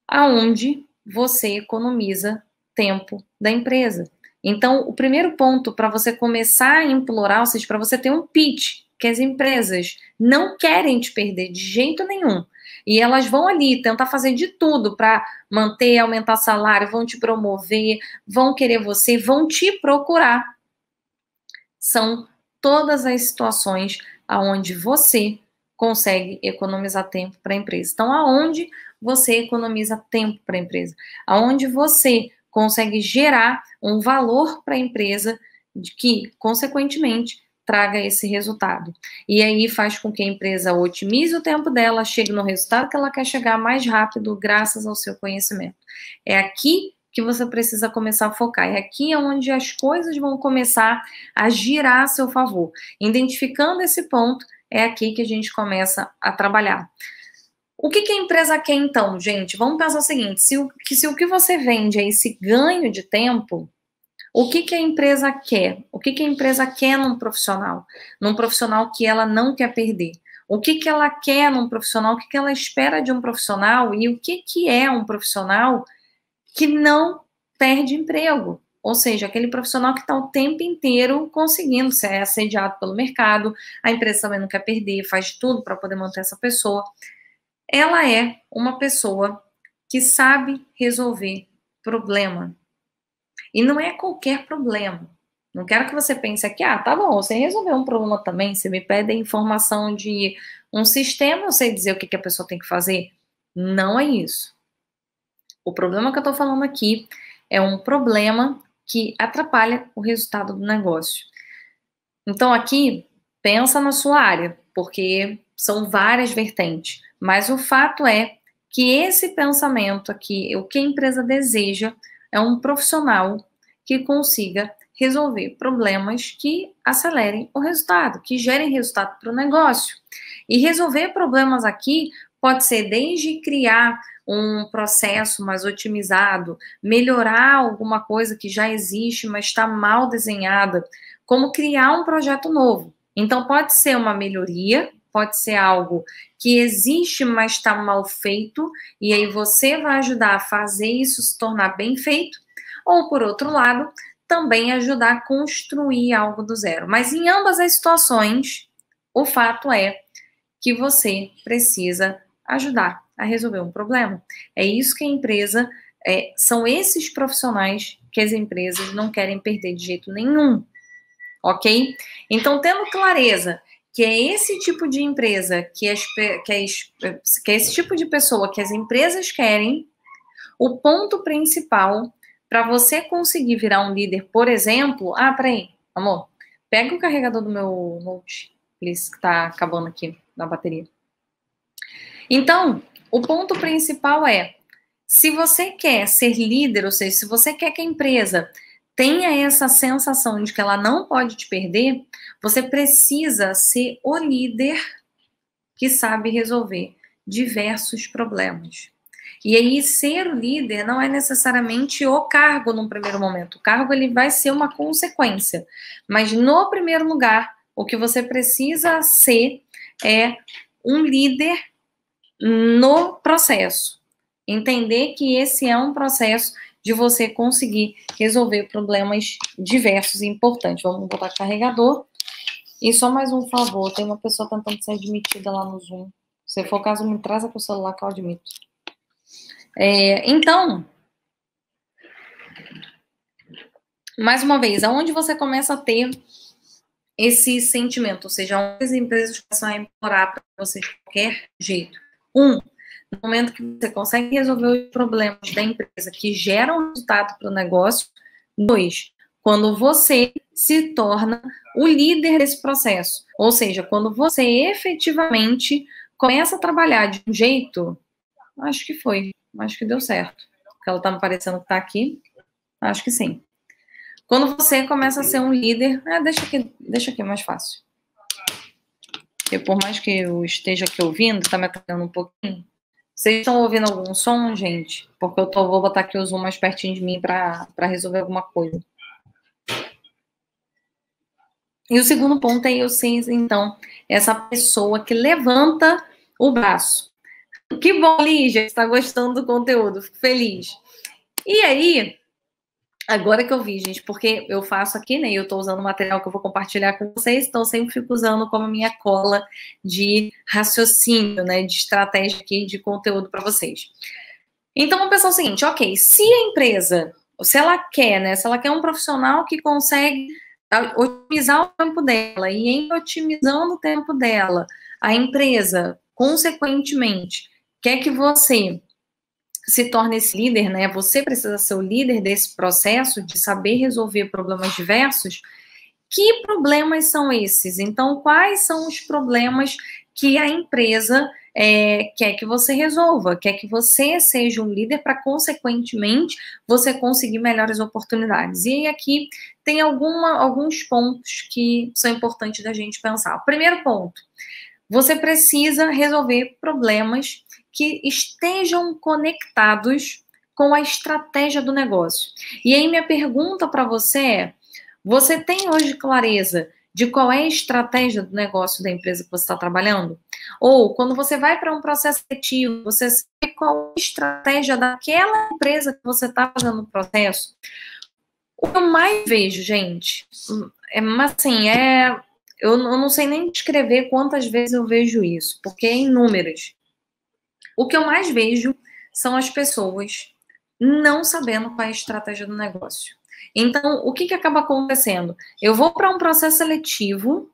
[SPEAKER 1] aonde você economiza tempo da empresa? Então, o primeiro ponto para você começar a implorar, ou seja, para você ter um pitch, que as empresas não querem te perder de jeito nenhum. E elas vão ali tentar fazer de tudo para manter, aumentar salário, vão te promover, vão querer você, vão te procurar. São todas as situações aonde você consegue economizar tempo para a empresa. Então, aonde você economiza tempo para a empresa? Aonde você consegue gerar um valor para a empresa que, consequentemente, traga esse resultado. E aí faz com que a empresa otimize o tempo dela, chegue no resultado que ela quer chegar mais rápido, graças ao seu conhecimento. É aqui que você precisa começar a focar. É aqui onde as coisas vão começar a girar a seu favor. Identificando esse ponto, é aqui que a gente começa a trabalhar. O que a empresa quer então, gente? Vamos pensar o seguinte, se o que você vende é esse ganho de tempo, o que a empresa quer? O que a empresa quer num profissional? Num profissional que ela não quer perder. O que ela quer num profissional? O que ela espera de um profissional? E o que é um profissional que não perde emprego? Ou seja, aquele profissional que está o tempo inteiro conseguindo ser assediado pelo mercado, a empresa também não quer perder, faz tudo para poder manter essa pessoa. Ela é uma pessoa que sabe resolver problema. E não é qualquer problema. Não quero que você pense aqui, tá bom, você resolveu um problema também, você me pede a informação de um sistema, eu sei dizer o que a pessoa tem que fazer. Não é isso. O problema que eu estou falando aqui é um problema que atrapalha o resultado do negócio. Então, aqui, pensa na sua área, porque são várias vertentes. Mas o fato é que esse pensamento aqui, o que a empresa deseja, é um profissional que consiga resolver problemas que acelerem o resultado, que gerem resultado para o negócio. E resolver problemas aqui pode ser desde criar um processo mais otimizado, melhorar alguma coisa que já existe, mas está mal desenhada, como criar um projeto novo. Então, pode ser uma melhoria, pode ser algo que existe, mas está mal feito, e aí você vai ajudar a fazer isso se tornar bem feito, ou, por outro lado, também ajudar a construir algo do zero. Mas em ambas as situações, o fato é que você precisa ajudar a resolver um problema. É isso que a empresa, são esses profissionais que as empresas não querem perder de jeito nenhum, ok? Então, tendo clareza que é esse tipo de empresa, que é esse tipo de pessoa que as empresas querem, o ponto principal para você conseguir virar um líder, por exemplo... peraí, amor, pega o carregador do meu note, please, que tá acabando aqui na bateria. Então, o ponto principal é, se você quer ser líder, ou seja, se você quer que a empresa tenha essa sensação de que ela não pode te perder, você precisa ser o líder que sabe resolver diversos problemas. E aí, ser o líder não é necessariamente o cargo num primeiro momento. O cargo ele vai ser uma consequência. Mas, no primeiro lugar, o que você precisa ser é um líder no processo. Entender que esse é um processo de você conseguir resolver problemas diversos e importantes. Vamos botar carregador. E só mais um favor, tem uma pessoa tentando ser admitida lá no Zoom. Se for o caso, me traz com o celular que eu admito. Então, mais uma vez, aonde você começa a ter esse sentimento, ou seja, onde as empresas começam a implorar para você de qualquer jeito. No momento que você consegue resolver os problemas da empresa que geram resultado para o negócio. 2, quando você se torna o líder desse processo. Ou seja, quando você efetivamente começa a trabalhar de um jeito... Acho que deu certo. Porque ela tá me parecendo que tá aqui. Acho que sim. Quando você começa a ser um líder... deixa aqui mais fácil. Porque por mais que eu esteja aqui ouvindo, tá me atrapalhando um pouquinho. Vocês estão ouvindo algum som, gente? Porque vou botar aqui o zoom mais pertinho de mim para resolver alguma coisa. E o segundo ponto é eu ser, então, essa pessoa que levanta o braço. Que bom, Lígia, você está gostando do conteúdo, fico feliz. E aí, agora que eu vi, gente, porque eu faço aqui, né, eu estou usando o material que eu vou compartilhar com vocês, então eu sempre fico usando como minha cola de raciocínio, né, de estratégia aqui, de conteúdo para vocês. Então, vamos pensar o seguinte, ok, se a empresa, se ela quer, né, se ela quer um profissional que consegue otimizar o tempo dela, e em otimizando o tempo dela, a empresa, consequentemente, quer que você se torne esse líder, né? Você precisa ser o líder desse processo de saber resolver problemas diversos. Que problemas são esses? Então, quais são os problemas que a empresa quer que você resolva? Quer que você seja um líder para, consequentemente, você conseguir melhores oportunidades. E aqui tem alguns pontos que são importantes da gente pensar. O primeiro ponto, você precisa resolver problemas que estejam conectados com a estratégia do negócio. E aí minha pergunta para você é, você tem hoje clareza de qual é a estratégia do negócio da empresa que você está trabalhando? Ou, quando você vai para um processo seletivo, você sabe qual é a estratégia daquela empresa que você está fazendo o processo? O que eu mais vejo, gente, eu não sei nem descrever quantas vezes eu vejo isso, porque é inúmeras. O que eu mais vejo são as pessoas não sabendo qual é a estratégia do negócio. Então, o que acaba acontecendo? Eu vou para um processo seletivo,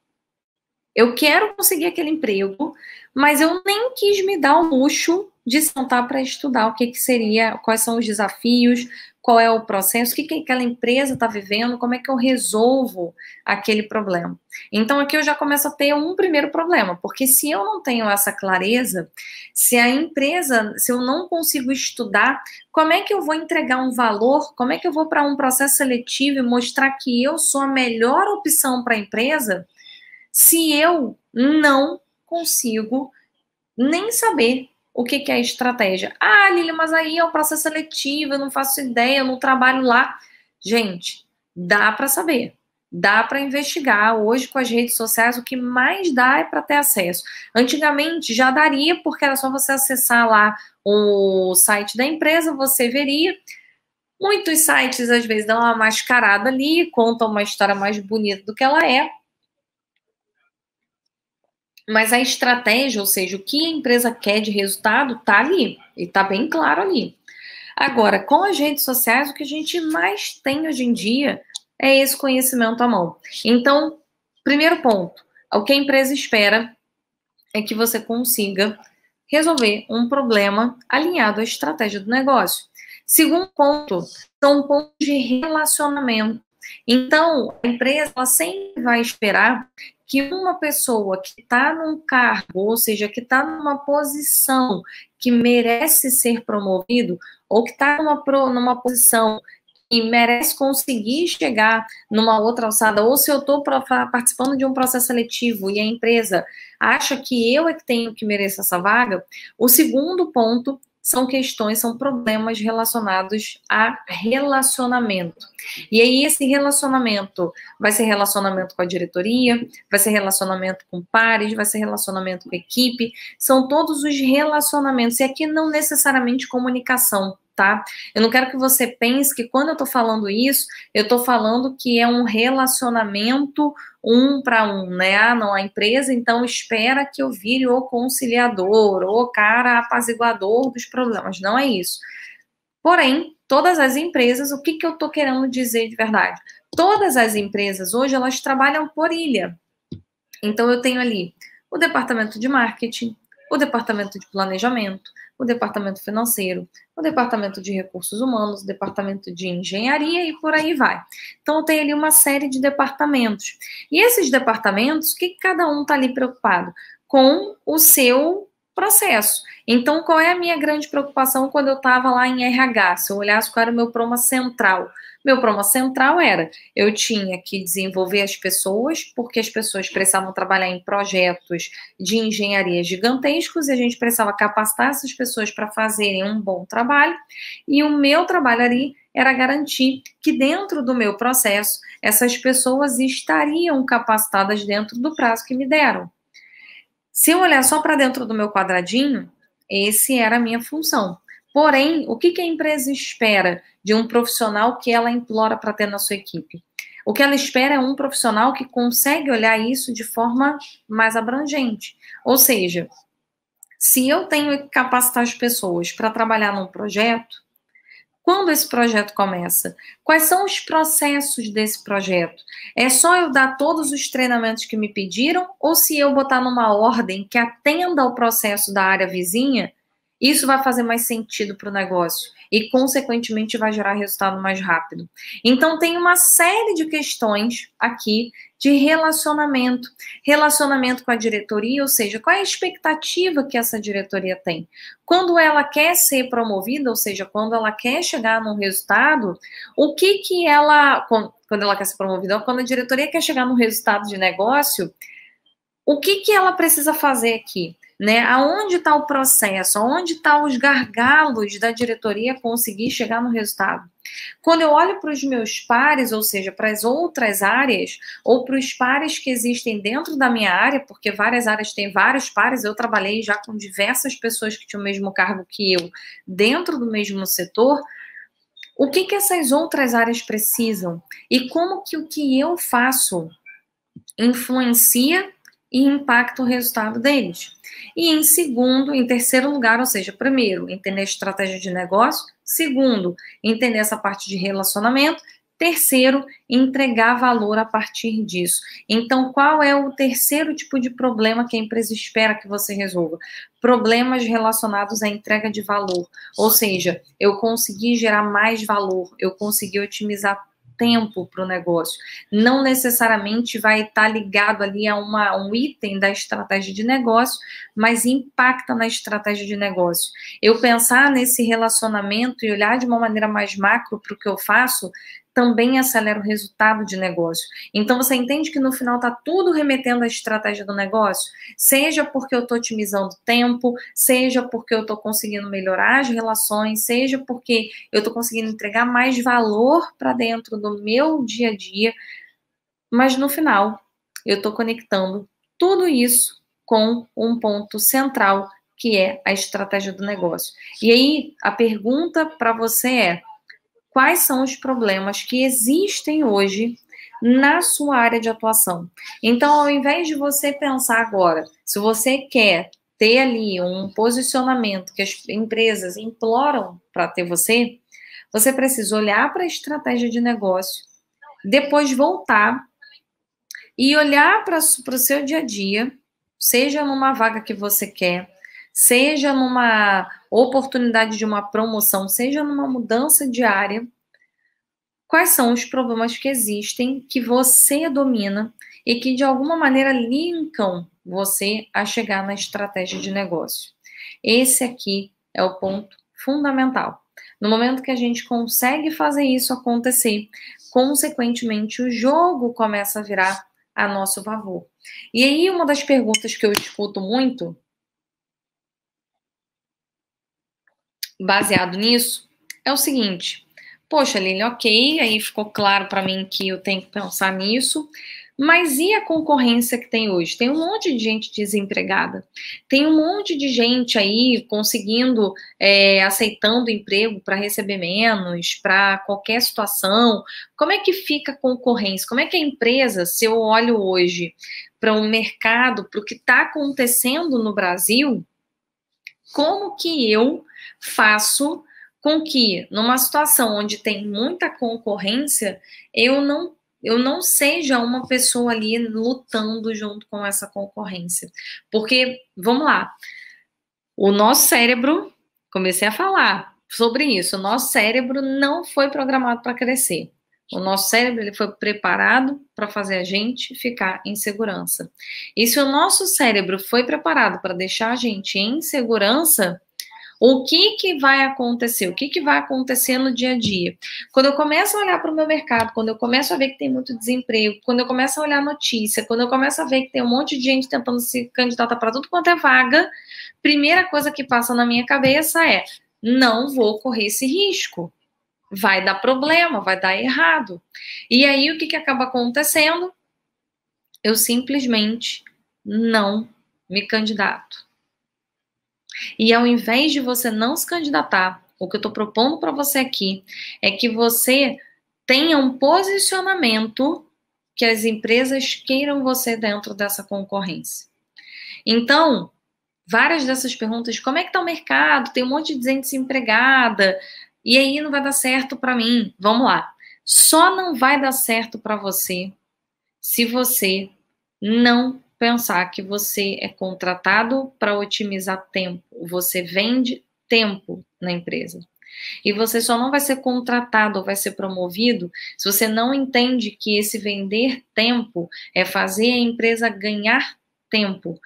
[SPEAKER 1] eu quero conseguir aquele emprego, mas eu nem quis me dar o luxo de sentar para estudar o que seria, quais são os desafios, qual é o processo, o que aquela empresa está vivendo, como é que eu resolvo aquele problema. Então, aqui eu já começo a ter um primeiro problema, porque se eu não tenho essa clareza, se eu não consigo estudar, como é que eu vou entregar um valor, como é que eu vou para um processo seletivo e mostrar que eu sou a melhor opção para a empresa, se eu não consigo nem saber o que é estratégia? Ah, Lília, mas aí é o processo seletivo, eu não faço ideia, eu não trabalho lá. Gente, dá para saber, dá para investigar. Hoje, com as redes sociais, o que mais dá é para ter acesso. Antigamente, já daria, porque era só você acessar lá o site da empresa, você veria. Muitos sites, às vezes, dão uma mascarada ali, contam uma história mais bonita do que ela é. Mas a estratégia, ou seja, o que a empresa quer de resultado, está ali. E está bem claro ali. Agora, com as redes sociais, o que a gente mais tem hoje em dia é esse conhecimento à mão. Então, primeiro ponto, o que a empresa espera é que você consiga resolver um problema alinhado à estratégia do negócio. Segundo ponto, são pontos de relacionamento. Então, a empresa ela sempre vai esperar que uma pessoa que está num cargo, ou seja, que está numa posição que merece ser promovido, ou que está numa posição que merece conseguir chegar numa outra alçada, ou se eu estou participando de um processo seletivo e a empresa acha que eu é que tenho que merecer essa vaga, o segundo ponto são problemas relacionados a relacionamento. E aí esse relacionamento vai ser relacionamento com a diretoria, vai ser relacionamento com pares, vai ser relacionamento com a equipe, são todos os relacionamentos, e aqui não necessariamente comunicação, tá? Eu não quero que você pense que quando eu tô falando isso, eu tô falando que é um relacionamento um para um, né? Ah, não, a empresa então espera que eu vire o conciliador, o cara apaziguador dos problemas. Não é isso. Porém, todas as empresas, o que eu tô querendo dizer de verdade? Todas as empresas hoje, elas trabalham por ilha. Então, eu tenho ali o departamento de marketing, o departamento de planejamento, o departamento financeiro, o departamento de recursos humanos, o departamento de engenharia e por aí vai. Então, eu tenho ali uma série de departamentos. E esses departamentos, o que cada um está ali preocupado? Com o seu processo. Então, qual é a minha grande preocupação quando eu estava lá em RH? Se eu olhasse qual era o meu problema central? Meu problema central era, eu tinha que desenvolver as pessoas, porque as pessoas precisavam trabalhar em projetos de engenharia gigantescos, e a gente precisava capacitar essas pessoas para fazerem um bom trabalho, e o meu trabalho ali era garantir que dentro do meu processo, essas pessoas estariam capacitadas dentro do prazo que me deram. Se eu olhar só para dentro do meu quadradinho, esse era a minha função. Porém, o que a empresa espera de um profissional que ela implora para ter na sua equipe? O que ela espera é um profissional que consegue olhar isso de forma mais abrangente. Ou seja, se eu tenho que capacitar as pessoas para trabalhar num projeto, quando esse projeto começa? Quais são os processos desse projeto? É só eu dar todos os treinamentos que me pediram? Ou se eu botar numa ordem que atenda ao processo da área vizinha, isso vai fazer mais sentido para o negócio e, consequentemente, vai gerar resultado mais rápido. Então, tem uma série de questões aqui de relacionamento. Relacionamento com a diretoria, ou seja, qual é a expectativa que essa diretoria tem? Quando ela quer ser promovida, ou seja, quando ela quer chegar num resultado, o que ela... Quando ela quer ser promovida, quando a diretoria quer chegar num resultado de negócio, o que ela precisa fazer aqui? Né? Aonde está o processo? Aonde estão os gargalos da diretoria conseguir chegar no resultado? Quando eu olho para os meus pares, ou seja, para as outras áreas, ou para os pares que existem dentro da minha área, porque várias áreas têm vários pares, eu trabalhei já com diversas pessoas que tinham o mesmo cargo que eu, dentro do mesmo setor, o que essas outras áreas precisam? E como que o que eu faço influencia e impacta o resultado deles. E em terceiro lugar, ou seja, primeiro, entender a estratégia de negócio, segundo, entender essa parte de relacionamento, terceiro, entregar valor a partir disso. Então, qual é o terceiro tipo de problema que a empresa espera que você resolva? Problemas relacionados à entrega de valor, ou seja, eu consegui gerar mais valor, eu consegui otimizar tempo para o negócio. Não necessariamente vai estar ligado ali a um item da estratégia de negócio, mas impacta na estratégia de negócio. Eu pensar nesse relacionamento e olhar de uma maneira mais macro para o que eu faço, também acelera o resultado de negócio. Então, você entende que no final está tudo remetendo à estratégia do negócio? Seja porque eu estou otimizando tempo, seja porque eu estou conseguindo melhorar as relações, seja porque eu estou conseguindo entregar mais valor para dentro do meu dia a dia, mas no final eu estou conectando tudo isso com um ponto central, que é a estratégia do negócio. E aí, a pergunta para você é: quais são os problemas que existem hoje na sua área de atuação? Então, ao invés de você pensar agora, se você quer ter ali um posicionamento que as empresas imploram para ter você, você precisa olhar para a estratégia de negócio, depois voltar e olhar para o seu dia a dia, seja numa vaga que você quer, seja numa oportunidade de uma promoção, seja numa mudança de área. Quais são os problemas que existem, que você domina e que de alguma maneira linkam você a chegar na estratégia de negócio? Esse aqui é o ponto fundamental. No momento que a gente consegue fazer isso acontecer, consequentemente o jogo começa a virar a nosso favor. E aí, uma das perguntas que eu escuto muito, baseado nisso, é o seguinte: poxa, Lili, ok, aí ficou claro para mim que eu tenho que pensar nisso, mas e a concorrência que tem hoje? Tem um monte de gente desempregada, tem um monte de gente aí conseguindo, aceitando emprego para receber menos, para qualquer situação. Como é que fica a concorrência? Como é que a empresa, se eu olho hoje para o mercado, para o que está acontecendo no Brasil, como que eu faço com que, numa situação onde tem muita concorrência, eu não seja uma pessoa ali lutando junto com essa concorrência? Porque, vamos lá, o nosso cérebro, comecei a falar sobre isso, o nosso cérebro não foi programado para crescer. O nosso cérebro ele foi preparado para fazer a gente ficar em segurança. E se o nosso cérebro foi preparado para deixar a gente em segurança, O que vai acontecer? O que vai acontecer no dia a dia? Quando eu começo a olhar para o meu mercado, quando eu começo a ver que tem muito desemprego, quando eu começo a olhar a notícia, quando eu começo a ver que tem um monte de gente tentando se candidatar para tudo quanto é vaga, primeira coisa que passa na minha cabeça é: não vou correr esse risco. Vai dar problema, vai dar errado. E aí o que acaba acontecendo? Eu simplesmente não me candidato. E ao invés de você não se candidatar, o que eu estou propondo para você aqui é que você tenha um posicionamento que as empresas queiram você dentro dessa concorrência. Então, várias dessas perguntas, como é que está o mercado? Tem um monte de gente desempregada, e aí não vai dar certo para mim. Vamos lá. Só não vai dar certo para você se você não pensar que você é contratado para otimizar tempo. Você vende tempo na empresa. E você só não vai ser contratado ou vai ser promovido se você não entende que esse vender tempo é fazer a empresa ganhar tempo,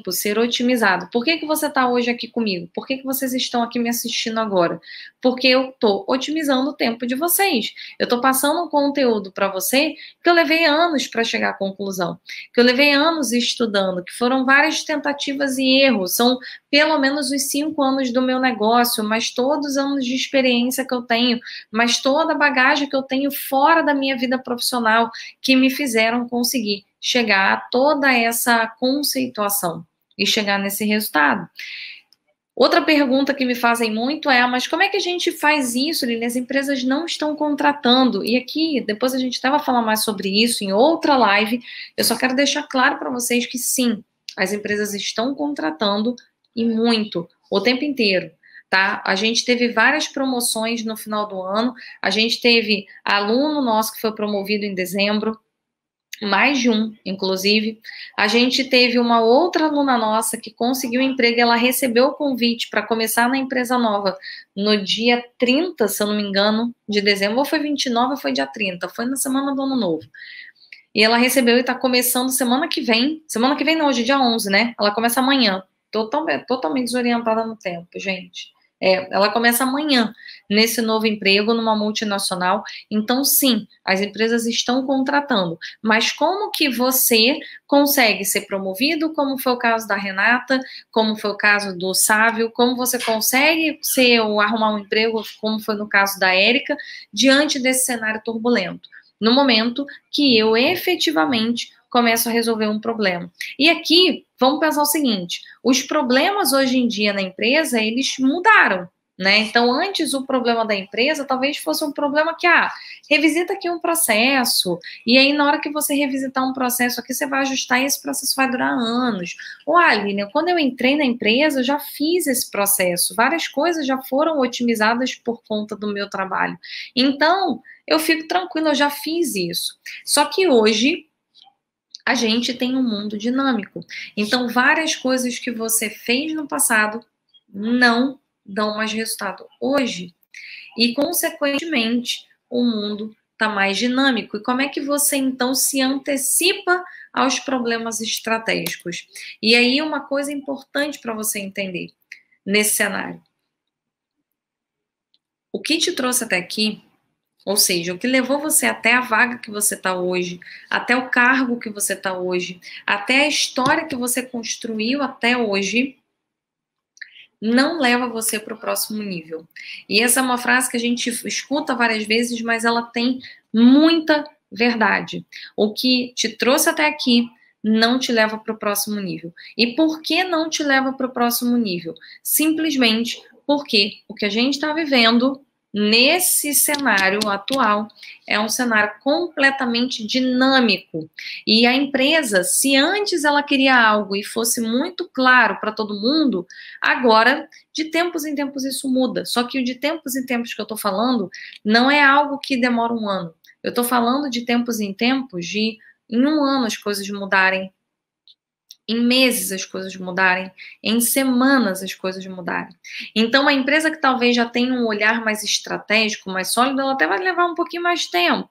[SPEAKER 1] ser otimizado. Por que você está hoje aqui comigo? Por que vocês estão aqui me assistindo agora? Porque eu estou otimizando o tempo de vocês. Eu estou passando um conteúdo para você que eu levei anos para chegar à conclusão, que eu levei anos estudando, que foram várias tentativas e erros, são pelo menos os 5 anos do meu negócio, mas todos os anos de experiência que eu tenho, mas toda a bagagem que eu tenho fora da minha vida profissional que me fizeram conseguir chegar a toda essa conceituação e chegar nesse resultado. Outra pergunta que me fazem muito é: mas como é que a gente faz isso, Lili? As empresas não estão contratando. E aqui, depois a gente vai falar mais sobre isso em outra live. Eu só quero deixar claro para vocês que sim, as empresas estão contratando e muito, o tempo inteiro. Tá? A gente teve várias promoções no final do ano. A gente teve aluno nosso que foi promovido em dezembro, mais de um, inclusive. A gente teve uma outra aluna nossa que conseguiu emprego, ela recebeu o convite para começar na empresa nova no dia 30, se eu não me engano, de dezembro, ou foi 29 ou foi dia 30, foi na semana do Ano Novo. E ela recebeu e está começando semana que vem não, hoje é dia 11, né? Ela começa amanhã, totalmente desorientada no tempo, gente. Ela começa amanhã nesse novo emprego numa multinacional. Então, sim, as empresas estão contratando. Mas como que você consegue ser promovido, como foi o caso da Renata, como foi o caso do Sávio, como você consegue arrumar um emprego, como foi no caso da Érica, diante desse cenário turbulento? No momento que eu efetivamente começo a resolver um problema. E aqui, vamos pensar o seguinte: os problemas hoje em dia na empresa, eles mudaram, né? Então, antes o problema da empresa talvez fosse um problema que, revisita aqui um processo, e aí na hora que você revisitar um processo aqui, você vai ajustar e esse processo vai durar anos. Ou, Aline, quando eu entrei na empresa, eu já fiz esse processo, várias coisas já foram otimizadas por conta do meu trabalho. Então, eu fico tranquila, eu já fiz isso. Só que hoje a gente tem um mundo dinâmico. Então, várias coisas que você fez no passado não dão mais resultado hoje. E, consequentemente, o mundo está mais dinâmico. E como é que você, então, se antecipa aos problemas estratégicos? E aí, uma coisa importante para você entender nesse cenário. O que te trouxe até aqui, ou seja, o que levou você até a vaga que você está hoje, até o cargo que você está hoje, até a história que você construiu até hoje, não leva você para o próximo nível. E essa é uma frase que a gente escuta várias vezes, mas ela tem muita verdade. O que te trouxe até aqui não te leva para o próximo nível. E por que não te leva para o próximo nível? Simplesmente porque o que a gente está vivendo nesse cenário atual é um cenário completamente dinâmico. E a empresa, se antes ela queria algo e fosse muito claro para todo mundo, agora, de tempos em tempos, isso muda. Só que o de tempos em tempos que eu estou falando não é algo que demora um ano. Eu estou falando de tempos em tempos, de em um ano as coisas mudarem, em meses as coisas mudarem, em semanas as coisas mudarem. Então, a empresa que talvez já tenha um olhar mais estratégico, mais sólido, ela até vai levar um pouquinho mais de tempo.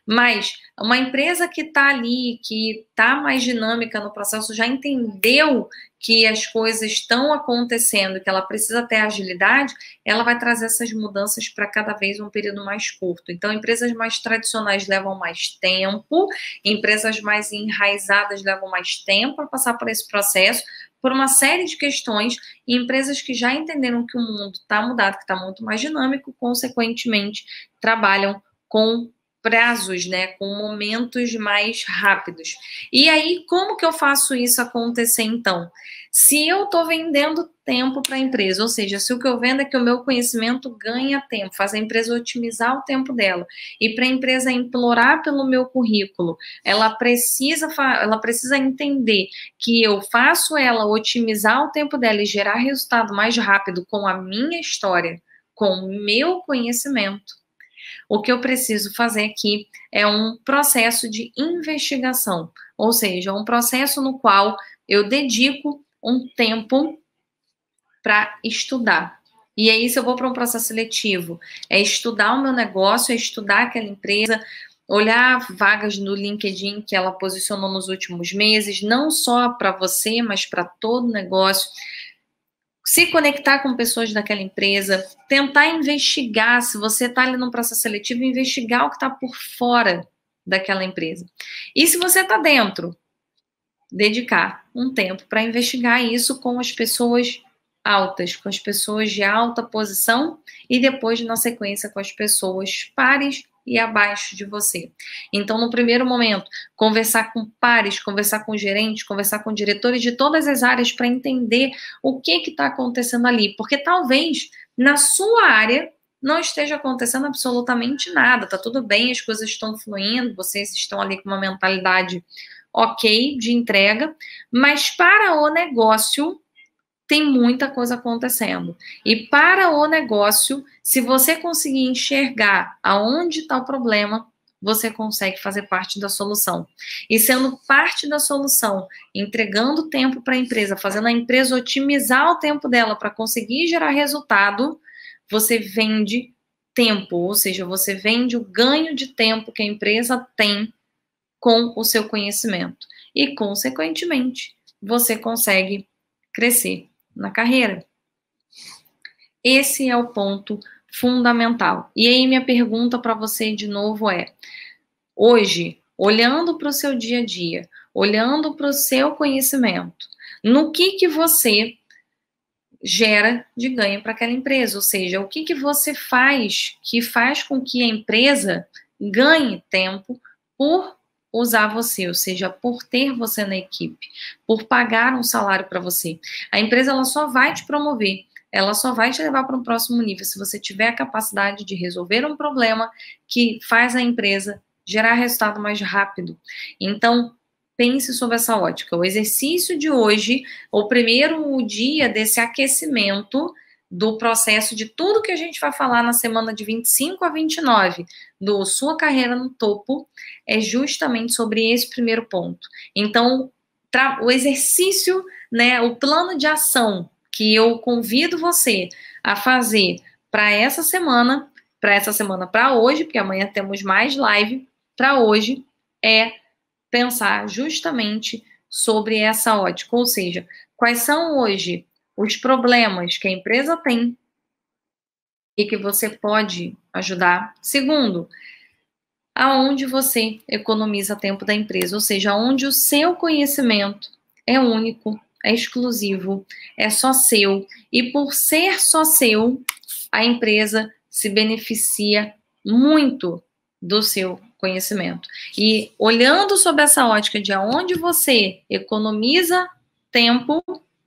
[SPEAKER 1] Mas uma empresa que está ali, que está mais dinâmica no processo, já entendeu que as coisas estão acontecendo, que ela precisa ter agilidade, ela vai trazer essas mudanças para cada vez um período mais curto. Então, empresas mais tradicionais levam mais tempo, empresas mais enraizadas levam mais tempo para passar por esse processo, por uma série de questões, e empresas que já entenderam que o mundo está mudado, que está muito mais dinâmico, consequentemente, trabalham com prazos, né, com momentos mais rápidos. E aí, como que eu faço isso acontecer, então? Se eu estou vendendo tempo para a empresa, ou seja, se o que eu vendo é que o meu conhecimento ganha tempo, faz a empresa otimizar o tempo dela, e para a empresa implorar pelo meu currículo, ela precisa entender que eu faço ela otimizar o tempo dela e gerar resultado mais rápido com a minha história, com o meu conhecimento. O que eu preciso fazer aqui é um processo de investigação, ou seja, um processo no qual eu dedico um tempo para estudar. E aí, se eu vou para um processo seletivo, é estudar o meu negócio, é estudar aquela empresa, olhar vagas no LinkedIn que ela posicionou nos últimos meses, não só para você, mas para todo o negócio. Se conectar com pessoas daquela empresa, tentar investigar, se você está ali num processo seletivo, investigar o que está por fora daquela empresa. E se você está dentro, dedicar um tempo para investigar isso com as pessoas altas, com as pessoas de alta posição e depois, na sequência, com as pessoas pares e abaixo de você. Então, no primeiro momento, conversar com pares, conversar com gerentes, conversar com diretores de todas as áreas para entender o que está acontecendo ali. Porque talvez na sua área não esteja acontecendo absolutamente nada, tá tudo bem, as coisas estão fluindo, vocês estão ali com uma mentalidade ok de entrega, mas para o negócio tem muita coisa acontecendo. E para o negócio, se você conseguir enxergar aonde está o problema, você consegue fazer parte da solução. E sendo parte da solução, entregando tempo para a empresa, fazendo a empresa otimizar o tempo dela para conseguir gerar resultado, você vende tempo, ou seja, você vende o ganho de tempo que a empresa tem com o seu conhecimento. E, consequentemente, você consegue crescer na carreira. Esse é o ponto fundamental. E aí, minha pergunta para você de novo é: hoje, olhando para o seu dia a dia, olhando para o seu conhecimento, no que você gera de ganho para aquela empresa? Ou seja, o que você faz que faz com que a empresa ganhe tempo por usar você, ou seja, por ter você na equipe, por pagar um salário para você. A empresa ela só vai te promover, ela só vai te levar para um próximo nível se você tiver a capacidade de resolver um problema que faz a empresa gerar resultado mais rápido. Então, pense sobre essa ótica. O exercício de hoje, o primeiro dia desse aquecimento do processo de tudo que a gente vai falar na semana de 25 a 29 do Sua Carreira no Topo, é justamente sobre esse primeiro ponto. Então, o exercício, né, o plano de ação que eu convido você a fazer para essa semana para hoje, porque amanhã temos mais live, para hoje, é pensar justamente sobre essa ótica, ou seja, quais são hoje os problemas que a empresa tem e que você pode ajudar. Segundo, aonde você economiza tempo da empresa, ou seja, onde o seu conhecimento é único, é exclusivo, é só seu, e por ser só seu, a empresa se beneficia muito do seu conhecimento. E olhando sob essa ótica de aonde você economiza tempo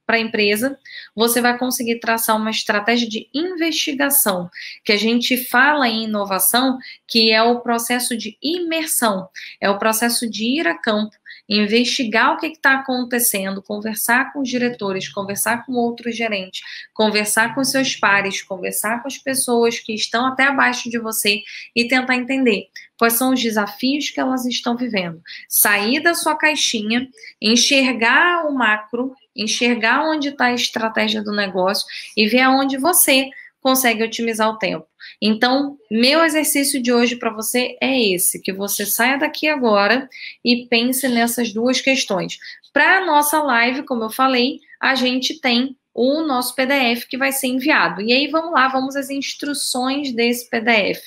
[SPEAKER 1] para a empresa, você vai conseguir traçar uma estratégia de investigação, que a gente fala em inovação, que é o processo de imersão, é o processo de ir a campo, investigar o que está acontecendo, conversar com os diretores, conversar com outros gerentes, conversar com seus pares, conversar com as pessoas que estão até abaixo de você e tentar entender quais são os desafios que elas estão vivendo. Sair da sua caixinha, enxergar o macro, enxergar onde está a estratégia do negócio e ver aonde você consegue otimizar o tempo. Então, meu exercício de hoje para você é esse, que você saia daqui agora e pense nessas duas questões. Para a nossa live, como eu falei, a gente tem o nosso PDF que vai ser enviado. E aí, vamos lá, vamos às instruções desse PDF.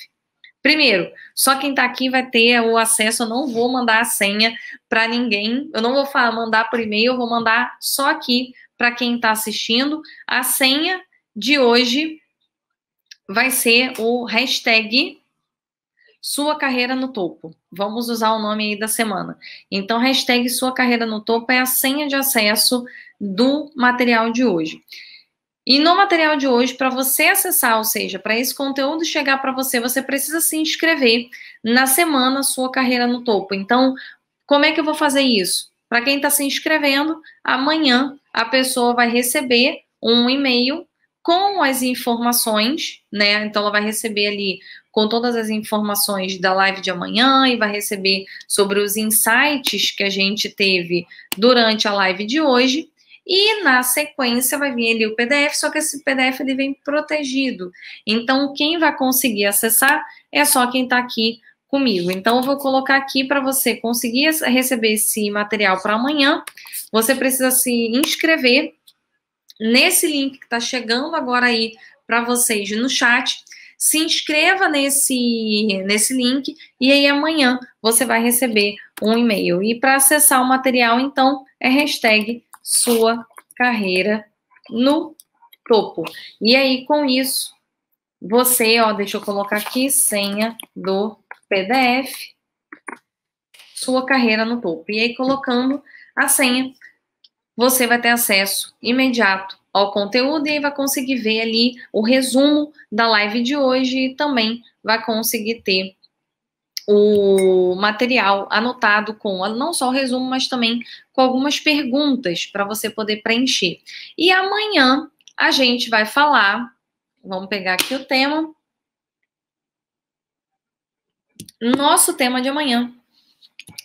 [SPEAKER 1] Primeiro, só quem está aqui vai ter o acesso, eu não vou mandar a senha para ninguém, eu não vou mandar por e-mail, eu vou mandar só aqui para quem está assistindo. A senha de hoje vai ser o hashtag Sua Carreira no Topo. Vamos usar o nome aí da semana. Então, hashtag Sua Carreira no Topo é a senha de acesso do material de hoje. E no material de hoje, para você acessar, ou seja, para esse conteúdo chegar para você, você precisa se inscrever na semana Sua Carreira no Topo. Então, como é que eu vou fazer isso? Para quem está se inscrevendo, amanhã a pessoa vai receber um e-mail com as informações, né? Então, ela vai receber ali com todas as informações da live de amanhã e vai receber sobre os insights que a gente teve durante a live de hoje. E na sequência vai vir ali o PDF, só que esse PDF ele vem protegido. Então, quem vai conseguir acessar é só quem está aqui comigo. Então, eu vou colocar aqui para você conseguir receber esse material para amanhã. Você precisa se inscrever nesse link que está chegando agora aí para vocês no chat. Se inscreva nesse link e aí amanhã você vai receber um e-mail. E para acessar o material, então, é hashtag Sua Carreira no Topo. E aí, com isso, você, ó, deixa eu colocar aqui, senha do PDF, Sua Carreira no Topo. E aí, colocando a senha, você vai ter acesso imediato ao conteúdo e aí vai conseguir ver ali o resumo da live de hoje e também vai conseguir ter o material anotado com não só o resumo, mas também com algumas perguntas para você poder preencher. E amanhã a gente vai falar, vamos pegar aqui o tema. Nosso tema de amanhã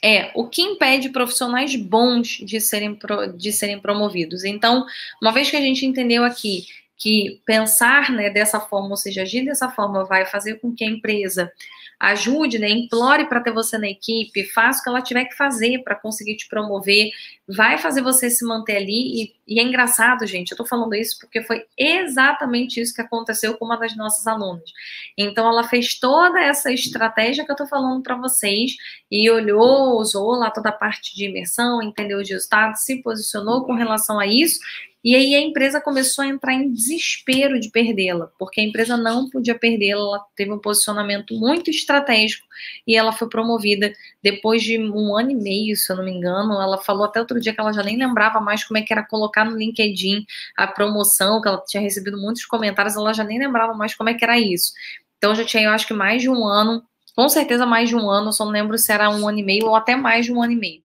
[SPEAKER 1] é o que impede profissionais bons de serem promovidos. Então, uma vez que a gente entendeu aqui que pensar, né, dessa forma, ou seja, agir dessa forma vai fazer com que a empresa ajude, né, implore para ter você na equipe, faça o que ela tiver que fazer para conseguir te promover, vai fazer você se manter ali, e é engraçado, gente, eu tô falando isso porque foi exatamente isso que aconteceu com uma das nossas alunas. Então, ela fez toda essa estratégia que eu tô falando para vocês, e olhou, usou lá toda a parte de imersão, entendeu os resultados, se posicionou com relação a isso, e aí a empresa começou a entrar em desespero de perdê-la, porque a empresa não podia perdê-la, ela teve um posicionamento muito estratégico e ela foi promovida depois de 1 ano e meio, se eu não me engano. Ela falou até outro dia que ela já nem lembrava mais como é que era colocar no LinkedIn a promoção, que ela tinha recebido muitos comentários, ela já nem lembrava mais como é que era isso. Então já tinha, eu acho que mais de 1 ano, com certeza mais de 1 ano, eu só não lembro se era 1 ano e meio ou até mais de 1 ano e meio.